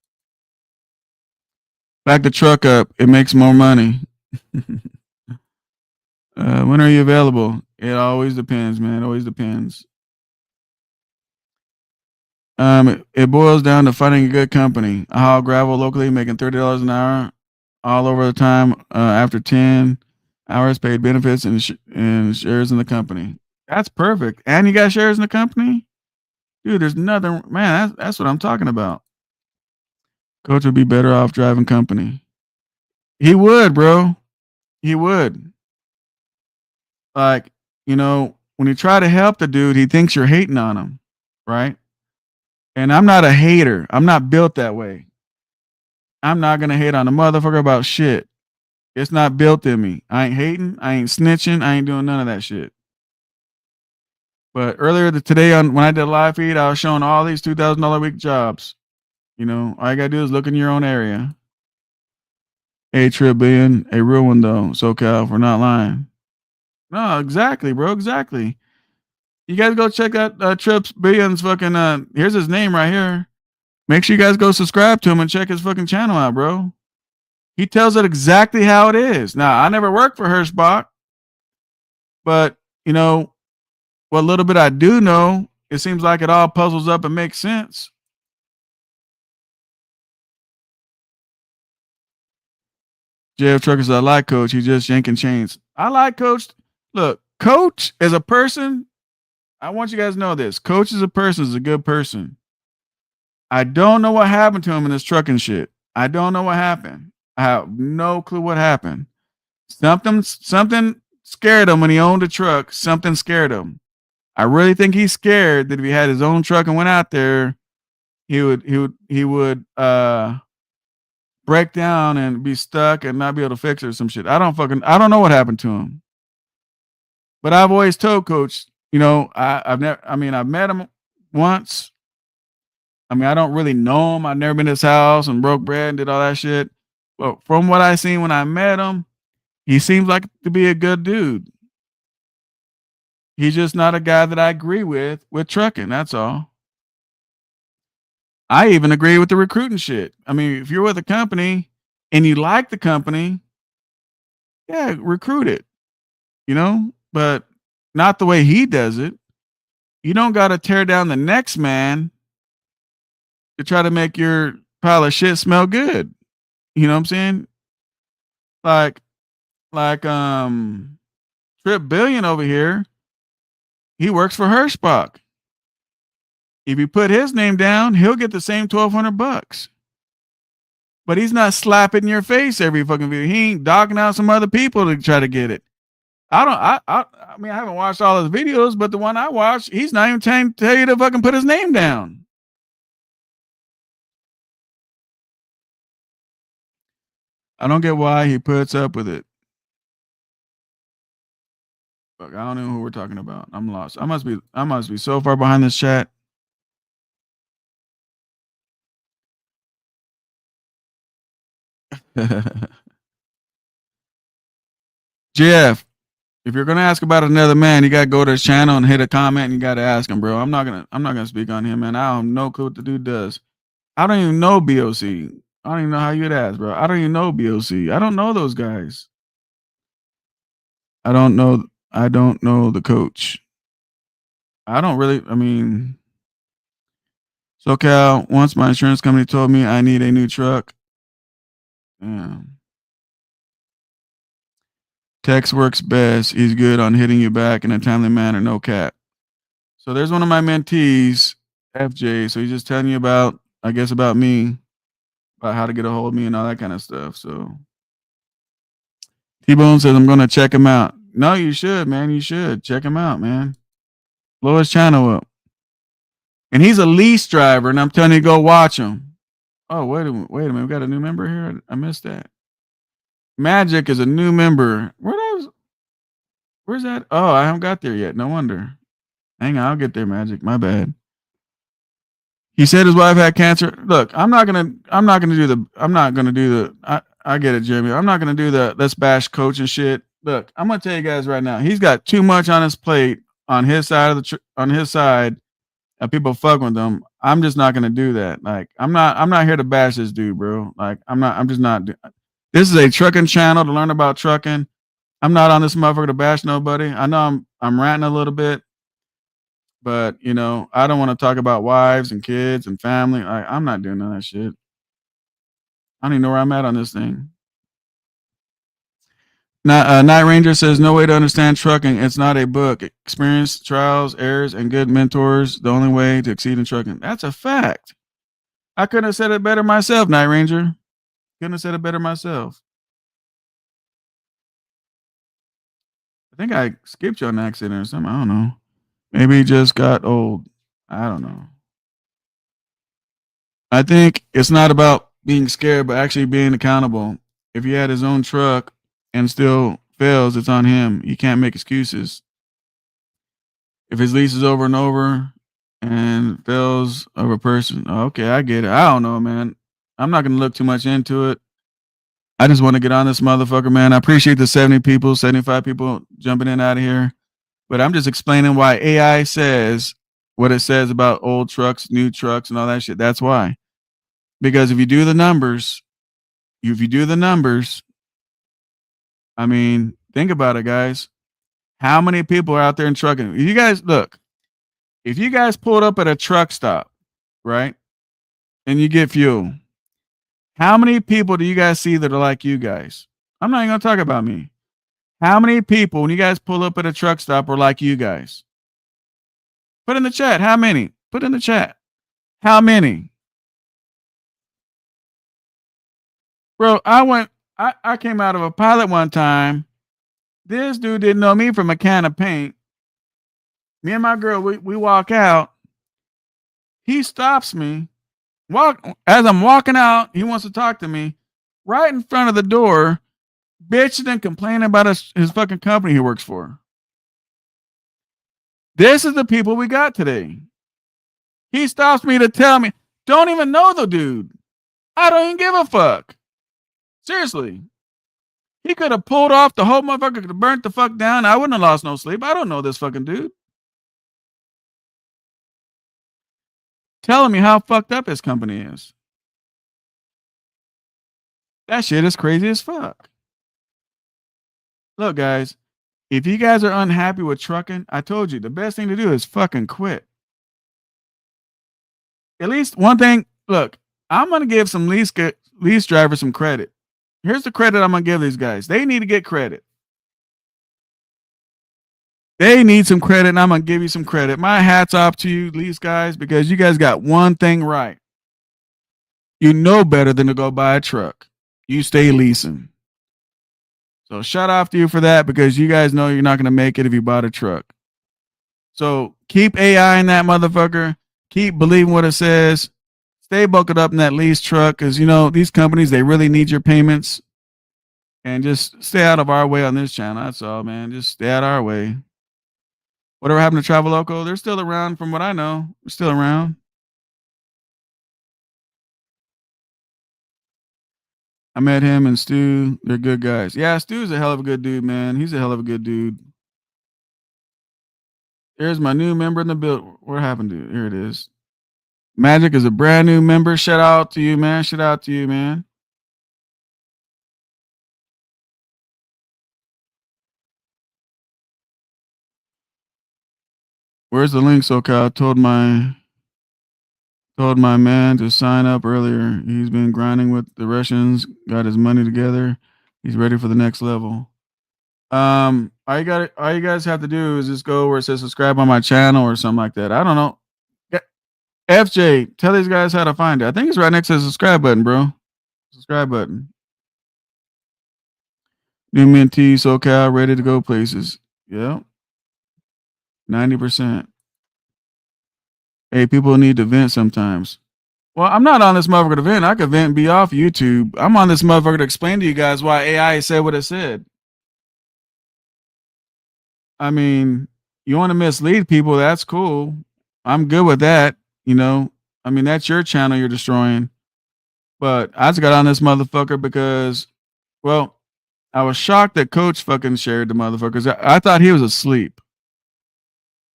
Back the truck up. It makes more money. When are you available? It always depends, man. It always depends. It boils down to finding a good company. I haul gravel locally, making $30 an hour, all over the time. After 10 hours, paid benefits and shares in the company. That's perfect. And you got shares in the company, dude. There's nothing, man. That's what I'm talking about. Coach would be better off driving company. He would, bro. He would. Like, when you try to help the dude, he thinks you're hating on him, right? And I'm not a hater. I'm not built that way. I'm not gonna hate on a motherfucker about shit. It's not built in me. I ain't hating. I ain't snitching. I ain't doing none of that shit. But earlier today, when I did a live feed, I was showing all these $2,000 a week jobs. All you gotta do is look in your own area. A trillion, a real one though. SoCal, for not lying. No, exactly, bro. Exactly. You guys go check out Trips Billions fucking here's his name right here. Make sure you guys go subscribe to him and check his fucking channel out, bro. He tells it exactly how it is. Now, I never worked for Hirschbach, but what little bit I do know, it seems like it all puzzles up and makes sense. JF Truckers, I like Coach. He's just yanking chains. I like Coach. Look, Coach as a person, I want you guys to know this. Coach as a person is a good person. I don't know what happened to him in this trucking shit. I don't know what happened. I have no clue what happened. Something scared him when he owned a truck. Something scared him. I really think he's scared that if he had his own truck and went out there, he would break down and be stuck and not be able to fix it or some shit. I don't know what happened to him. But I've always told Coach, you know, I've met him once. I mean, I don't really know him. I've never been to his house and broke bread and did all that shit. But from what I seen when I met him, he seems like to be a good dude. He's just not a guy that I agree with trucking. That's all. I even agree with the recruiting shit. I mean, if you're with a company and you like the company, yeah, recruit it, you know, but not the way he does it. You don't got to tear down the next man to try to make your pile of shit smell good. You know what I'm saying? Like Trip Billion over here, he works for Hirschbach. If you put his name down, he'll get the same $1,200. But he's not slapping in your face every fucking video. He ain't dogging out some other people to try to get it. I mean, I haven't watched all his videos, but the one I watched, he's not even trying to tell you to fucking put his name down. I don't get why he puts up with it. Fuck, I don't know who we're talking about. I'm lost. I must be so far behind this chat. Jeff, if you're gonna ask about another man, you gotta go to his channel and hit a comment and you gotta ask him, bro. I'm not gonna speak on him, man. I have no clue what the dude does. I don't even know BOC. I don't even know how you'd ask, bro. I don't even know BOC. I don't know those guys. I don't know the coach. I mean, SoCal, once my insurance company told me I need a new truck. Yeah. Text works best. He's good on hitting you back in a timely manner, no cap. So there's one of my mentees, FJ. So he's just telling you about, I guess, about me, about how to get a hold of me and all that kind of stuff. So T-Bone says I'm gonna check him out. No, you should, man. You should check him out, man. Blow his channel up. And he's a lease driver, and I'm telling you, go watch him. Oh, wait a minute. We got a new member here. I missed that. Magic is a new member. Where's that? Oh, I haven't got there yet. No wonder. Hang on, I'll get there, Magic. My bad. He said his wife had cancer. Look, I'm not gonna do the I get it, Jimmy. I'm not gonna do the let's bash coach and shit. Look, I'm gonna tell you guys right now. He's got too much on his plate on his side of on his side, and people fuck with him. I'm just not gonna do that. Like, I'm not here to bash this dude, bro. Like, I'm just not. This is a trucking channel to learn about trucking. I'm not on this motherfucker to bash nobody. I know I'm ranting a little bit, but you know, I don't want to talk about wives and kids and family. I'm not doing none of that shit. I don't even know where I'm at on this thing. Night Ranger says, no way to understand trucking. It's not a book. Experience, trials, errors, and good mentors. The only way to exceed in trucking. That's a fact. I couldn't have said it better myself, Night Ranger. Couldn't have said it better myself. I think I skipped you on accident or something. I don't know. Maybe he just got old. I don't know. I think it's not about being scared, but actually being accountable. If he had his own truck and still fails, it's on him. He can't make excuses. If his lease is over and over and fails of a person, okay, I get it. I don't know, man. I'm not gonna look too much into it. I just want to get on this motherfucker, man. I appreciate the 75 people jumping in out of here. But I'm just explaining why AI says what it says about old trucks, new trucks, and all that shit. That's why. Because if you do the numbers, I mean, think about it, guys. How many people are out there in trucking? You guys, look, if you guys pulled up at a truck stop, right, and you get fuel, how many people do you guys see that are like you guys? I'm not even gonna talk about me. How many people, when you guys pull up at a truck stop, are like you guys? Put in the chat. How many? Put in the chat. How many? Bro, I came out of a pilot one time. This dude didn't know me from a can of paint. Me and my girl, we walk out. He stops me. As I'm walking out, he wants to talk to me right in front of the door, bitching and complaining about his fucking company he works for. This is the people we got today. He stops me to tell me, don't even know the dude. I don't even give a fuck. Seriously. He could have pulled off the whole motherfucker, could have burnt the fuck down. I wouldn't have lost no sleep. I don't know this fucking dude. Telling me how fucked up his company is. That shit is crazy as fuck. Look, guys, if you guys are unhappy with trucking, I told you the best thing to do is fucking quit. At least one thing, look, I'm gonna give some lease drivers some credit. Here's the credit I'm gonna give these guys. They need to get credit. They need some credit, and I'm gonna give you some credit. My hat's off to you, lease guys, because you guys got one thing right. You know better than to go buy a truck. You stay leasing. So shout off to you for that, because you guys know you're not gonna make it if you bought a truck. So keep AI in that motherfucker. Keep believing what it says. Stay buckled up in that lease truck, because you know these companies, they really need your payments. And just stay out of our way on this channel. That's all, man. Just stay out of our way. Whatever happened to Travel Loco? They're still around, from what I know. They're still around. I met him and Stu. They're good guys. Yeah, Stu's a hell of a good dude, man. He's a hell of a good dude. Here's my new member in the build. What happened to it? Here it is. Magic is a brand new member. Shout out to you, man. Shout out to you, man. Where's the link, SoCal? Told my man to sign up earlier. He's been grinding with the Russians, got his money together. He's ready for the next level. All you guys have to do is just go where it says subscribe on my channel or something like that. I don't know. FJ, tell these guys how to find it. I think it's right next to the subscribe button, bro. Subscribe button. New mentee, SoCal, ready to go places. Yep. 90%. Hey, people need to vent sometimes. Well, I'm not on this motherfucker to vent. I could vent and be off YouTube. I'm on this motherfucker to explain to you guys why AI said what it said. I mean, you want to mislead people, that's cool. I'm good with that. You know, I mean, that's your channel you're destroying. But I just got on this motherfucker because, well, I was shocked that Coach fucking shared the motherfuckers. I thought he was asleep.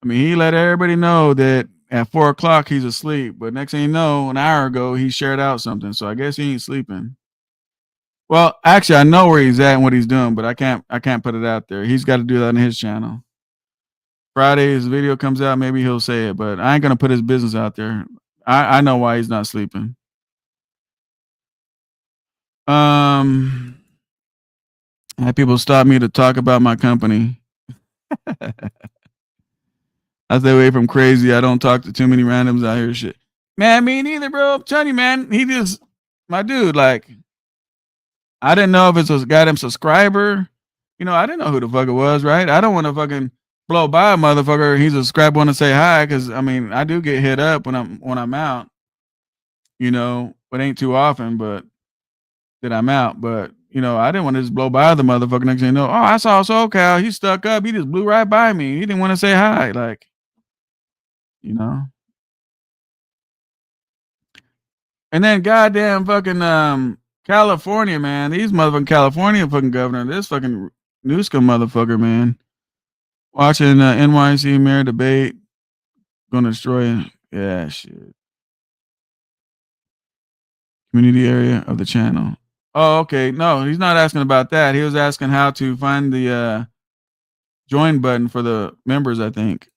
I mean, he let everybody know that at 4 o'clock he's asleep. But next thing you know, an hour ago, he shared out something. So I guess he ain't sleeping. Well, actually, I know where he's at and what he's doing, but I can't put it out there. He's got to do that on his channel. Friday, his video comes out, maybe he'll say it, but I ain't gonna put his business out there. I know why he's not sleeping. I had people stop me to talk about my company. I stay away from crazy. I don't talk to too many randoms out here. Shit, man, me neither, bro. I'm telling you, man. He just my dude. Like, I didn't know if it was a goddamn subscriber. You know, I didn't know who the fuck it was, right? I don't want to fucking blow by a motherfucker. He's a subscriber, want to say hi, because I mean, I do get hit up when I'm out. You know, but ain't too often, but that I'm out. But you know, I didn't want to just blow by the motherfucker. Next thing you know, oh, I saw SoCal. He stuck up. He just blew right by me. He didn't want to say hi, like, you know. And then goddamn fucking California, man. These motherfucking California fucking governor. This fucking Newsom motherfucker, man. Watching NYC mayor debate. Gonna destroy it. Yeah, shit. Community area of the channel. Oh, okay. No, he's not asking about that. He was asking how to find the join button for the members, I think.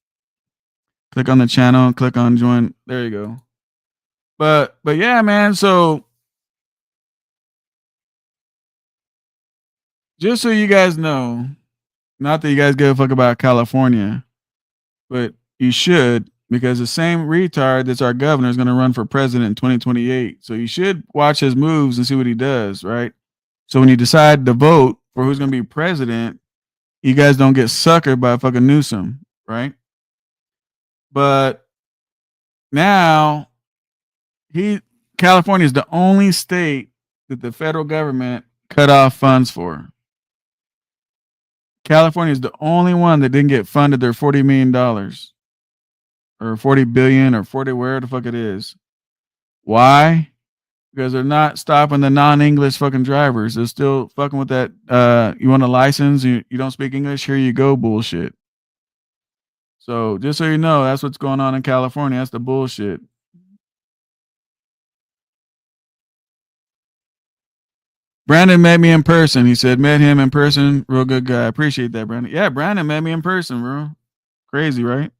Click on the channel, click on join. There you go. But yeah, man. So just so you guys know, not that you guys give a fuck about California, but you should, because the same retard that's our governor is going to run for president in 2028. So you should watch his moves and see what he does, right? So when you decide to vote for who's going to be president, you guys don't get suckered by fucking Newsom, right? But now California is the only state that the federal government cut off funds for. California is the only one that didn't get funded their $40 million or 40 billion or 40, where the fuck it is. Why? Because they're not stopping the non-English fucking drivers. They're still fucking with that. You want a license? You don't speak English? Here you go, bullshit. So just so you know, that's what's going on in California. That's the bullshit. Brandon met me in person. He said, met him in person. Real good guy. I appreciate that, Brandon. Yeah, Brandon met me in person, bro. Crazy, right?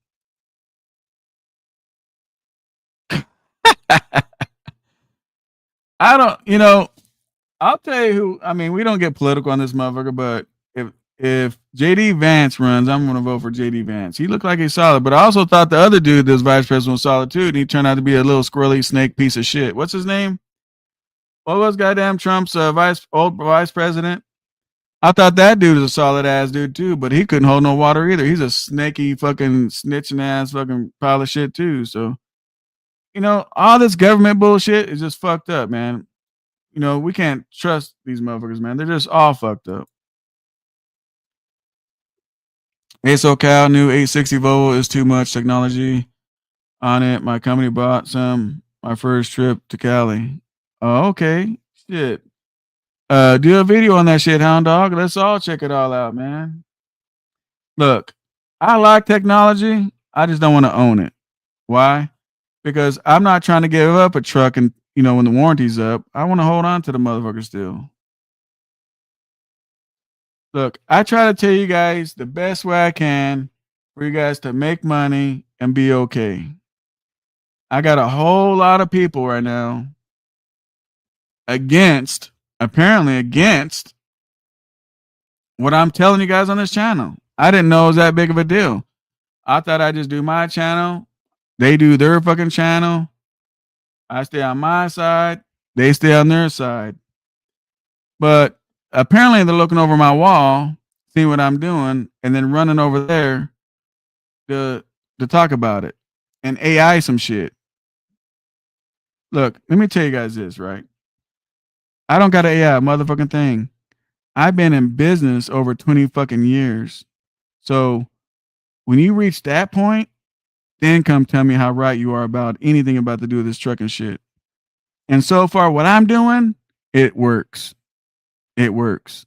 I don't, I'll tell you who. I mean, we don't get political on this motherfucker, but if JD Vance runs, I'm going to vote for JD Vance. He looked like he's solid, but I also thought the other dude that was vice president was solid too, and he turned out to be a little squirrely snake piece of shit. What's his name? What was goddamn Trump's old vice president? I thought that dude was a solid ass dude too, but he couldn't hold no water either. He's a snaky fucking snitching ass fucking pile of shit too. So, all this government bullshit is just fucked up, man. We can't trust these motherfuckers, man. They're just all fucked up. SoCal new 860 Volvo is too much technology on it. My company bought some. My first trip to Cali. Oh, okay. Shit. Do a video on that shit, Hound Dog. Let's all check it all out, man. Look, I like technology. I just don't want to own it. Why? Because I'm not trying to give up a truck and when the warranty's up. I want to hold on to the motherfucker still. Look, I try to tell you guys the best way I can for you guys to make money and be okay. I got a whole lot of people right now apparently against what I'm telling you guys on this channel. I didn't know it was that big of a deal. I thought I'd just do my channel. They do their fucking channel. I stay on my side. They stay on their side. But apparently they're looking over my wall, seeing what I'm doing, and then running over there to talk about it and AI some shit. Look, let me tell you guys this, right? I don't got an AI motherfucking thing. I've been in business over 20 fucking years. So when you reach that point, then come tell me how right you are about anything about to do with this trucking shit. And so far, what I'm doing, it works. It works.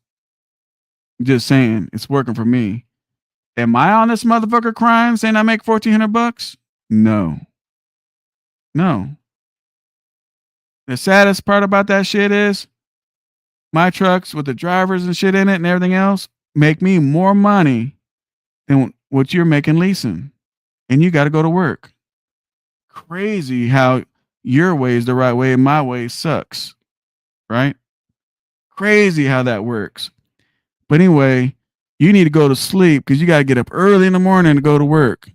Just saying, it's working for me. Am I on this motherfucker crying saying I make $1,400? No. The saddest part about that shit is my trucks with the drivers and shit in it and everything else make me more money than what you're making leasing. And you got to go to work. Crazy how your way is the right way and my way sucks. Right? Crazy how that works. But anyway, you need to go to sleep because you got to get up early in the morning to go to work.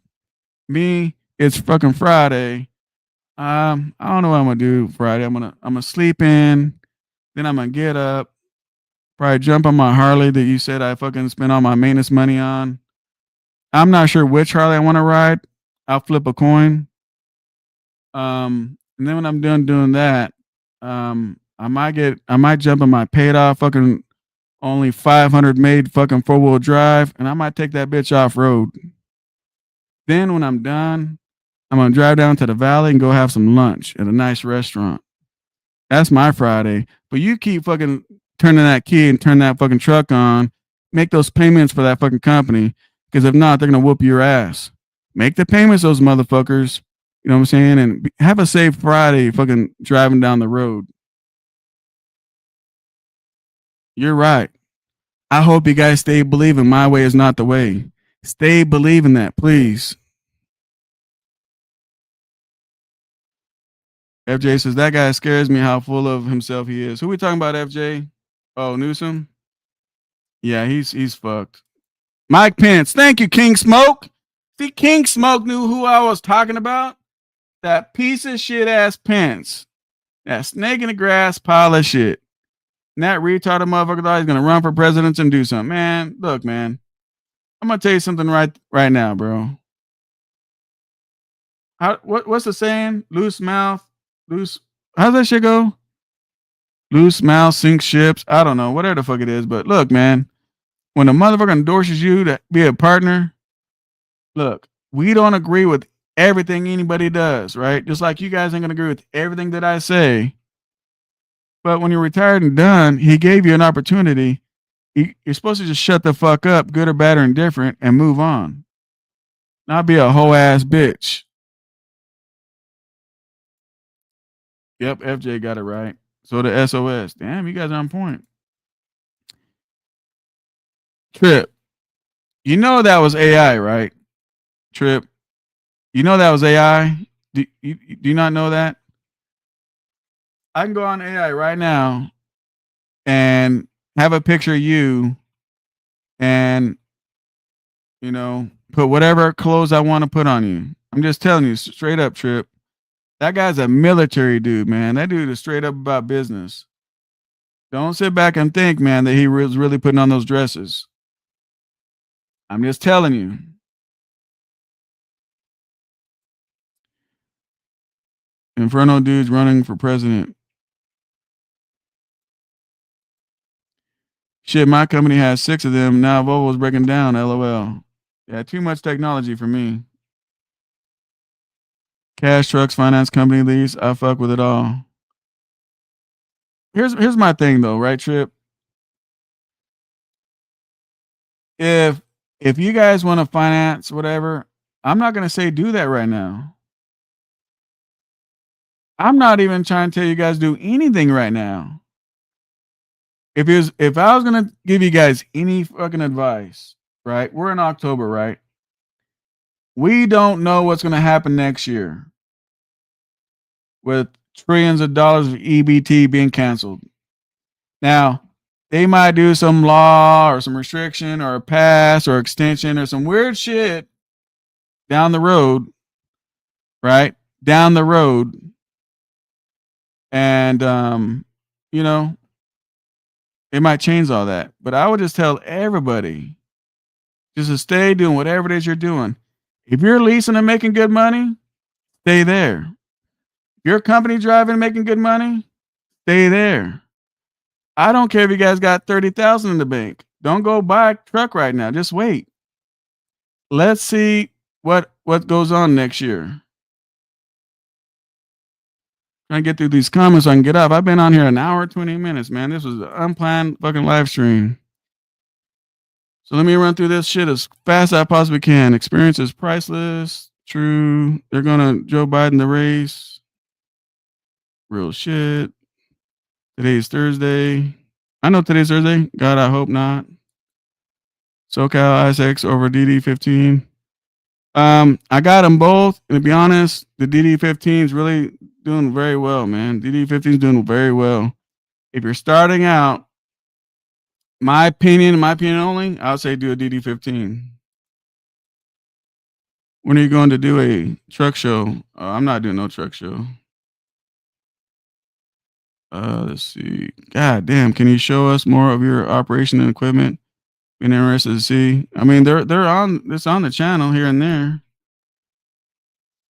Me, it's fucking Friday. I don't know what I'm gonna do Friday. I'm gonna sleep in, then I'm gonna get up, probably jump on my Harley that you said I fucking spent all my maintenance money on. I'm not sure which Harley I want to ride. I'll flip a coin. And then when I'm done doing that, I might jump on my paid off fucking only 500 made fucking 4-wheel drive, and I might take that bitch off road. Then when I'm done, I'm gonna drive down to the valley and go have some lunch at a nice restaurant. That's my Friday. But you keep fucking turning that key and turn that fucking truck on, make those payments for that fucking company, because if not, they're gonna whoop your ass. Make the payments, those motherfuckers. You know what I'm saying? And have a safe Friday fucking driving down the road. You're right. I hope you guys stay believing my way is not the way. Stay believing that, please. FJ says, that guy scares me how full of himself he is. Who we talking about, FJ? Oh, Newsom? Yeah, he's fucked. Mike Pence. Thank you, King Smoke. See, King Smoke knew who I was talking about. That piece of shit ass Pence. That snake in the grass pile of shit. And that retarded motherfucker thought he's gonna run for president and do something. Man, look, man. I'm gonna tell you something right now, bro. What's the saying? Loose mouth, loose. How's that shit go? Loose mouth sink ships. I don't know, whatever the fuck it is. But look, man, when a motherfucker endorses you to be a partner, look, we don't agree with everything anybody does, right? Just like you guys ain't gonna agree with everything that I say. But when you're retired and done, he gave you an opportunity. You're supposed to just shut the fuck up, good or bad or indifferent, and move on. Not be a whole ass bitch. Yep, FJ got it right. So the SOS. Damn, you guys are on point. Trip. You know that was AI, right? Trip. You know that was AI? Do you not know that? I can go on AI right now and have a picture of you and, put whatever clothes I want to put on you. I'm just telling you straight up, Trip. That guy's a military dude, man. That dude is straight up about business. Don't sit back and think, man, that he was really putting on those dresses. I'm just telling you. Inferno dudes running for president. Shit, my company has 6 of them. Now Volvo's breaking down. LOL. Yeah, too much technology for me. Cash, trucks, finance company, lease. I fuck with it all. Here's my thing though, right, Trip? If you guys want to finance whatever, I'm not gonna say do that right now. I'm not even trying to tell you guys do anything right now. If I was gonna give you guys any fucking advice, right? We're in October, right? We don't know what's gonna happen next year with trillions of dollars of EBT being canceled. Now, they might do some law or some restriction or a pass or extension or some weird shit down the road, right? Down the road. And it might change all that. But I would just tell everybody just to stay doing whatever it is you're doing. If you're leasing and making good money, stay there. If your company driving and making good money, stay there. I don't care if you guys got 30,000 in the bank. Don't go buy a truck right now. Just wait. Let's see what goes on next year. Trying to get through these comments so I can get up. I've been on here an hour, 20 minutes, man. This was an unplanned fucking live stream. So let me run through this shit as fast as I possibly can. Experience is priceless. True. They're gonna Joe Biden the race. Real shit. Today's Thursday. I know today's Thursday. God, I hope not. SoCal ISX over DD15. I got them both. And to be honest, the DD15 is really doing very well, man. DD15 is doing very well. If you're starting out, my opinion only, I would say do a DD15. When are you going to do a truck show? I'm not doing no truck show. Let's see. God damn, can you show us more of your operation and equipment? Been interested to see. I mean, they're on. It's on the channel here and there.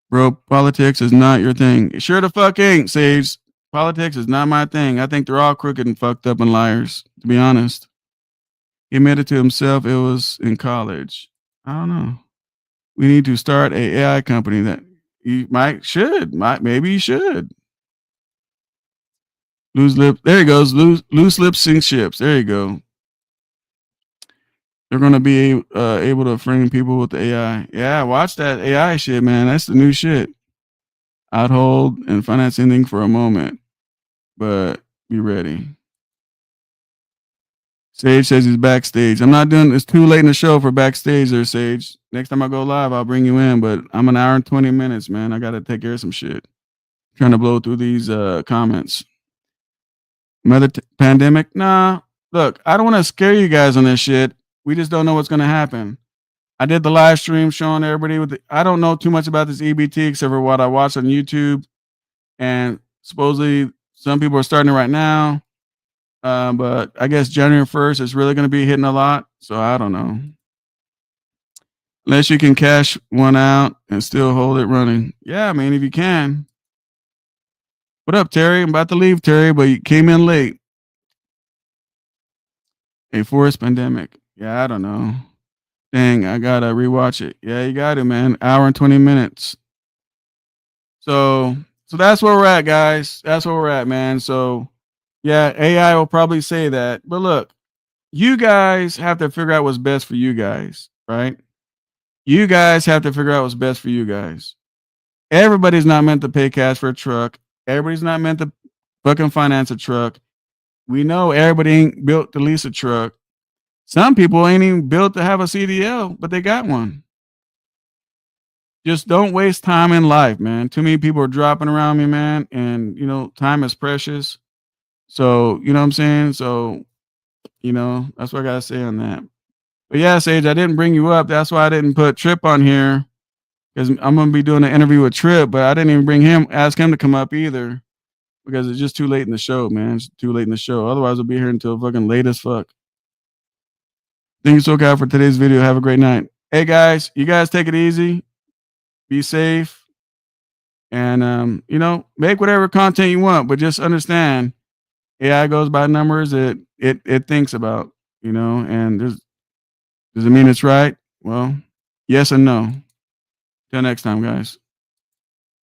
Bro, politics is not your thing. Sure the fuck ain't, Sage. Politics is not my thing. I think they're all crooked and fucked up and liars, to be honest. He admitted to himself it was in college. I don't know. We need to start a AI company that you maybe you should. Loose lip. There he goes. Loose lips sink ships. There you go. They're gonna be able to frame people with the AI. Yeah, watch that AI shit, man. That's the new shit. I'd hold and finance anything for a moment, but be ready. Sage says he's backstage. I'm not doing. It's too late in the show for backstage there, Sage. Next time I go live, I'll bring you in. But I'm an hour and 20 minutes, man. I gotta take care of some shit. Trying to blow through these comments. Another pandemic? Nah. look, I don't want to scare you guys on this shit. We just don't know what's gonna happen. I did the live stream showing everybody with the, I don't know too much about this EBT except for what I watched on YouTube, and supposedly some people are starting it right now. But I guess January 1st is really going to be hitting a lot. So I don't know. Unless you can cash one out and still hold it running. Yeah, I mean, if you can. What up, Terry? I'm about to leave, Terry, but you came in late. A forest pandemic. Yeah, I don't know. Dang, I gotta rewatch it. Yeah, you got it, man. Hour and 20 minutes. So that's where we're at, guys. That's where we're at, man. So yeah, AI will probably say that. But look, you guys have to figure out what's best for you guys, right? You guys have to figure out what's best for you guys. Everybody's not meant to pay cash for a truck. Everybody's not meant to fucking finance a truck. We know everybody ain't built to lease a truck. Some people ain't even built to have a CDL, but they got one. Just don't waste time in life, man. Too many people are dropping around me, man, and you know, time is precious. So, you know what I'm saying? So, you know, that's what I gotta say on that. But yeah, Sage, I didn't bring you up. That's why I didn't put Trip on here, because I'm gonna be doing an interview with Trip, but I didn't even ask him to come up either, because it's just too late in the show, man. It's too late in the show. Otherwise, we'll be here until fucking late as fuck. Thank you so much for today's video. Have a great night. Hey guys, you guys take it easy. Be safe. And you know, make whatever content you want, but just understand AI goes by numbers it thinks about, you know, and does it mean it's right? Well, yes and no. Till next time, guys.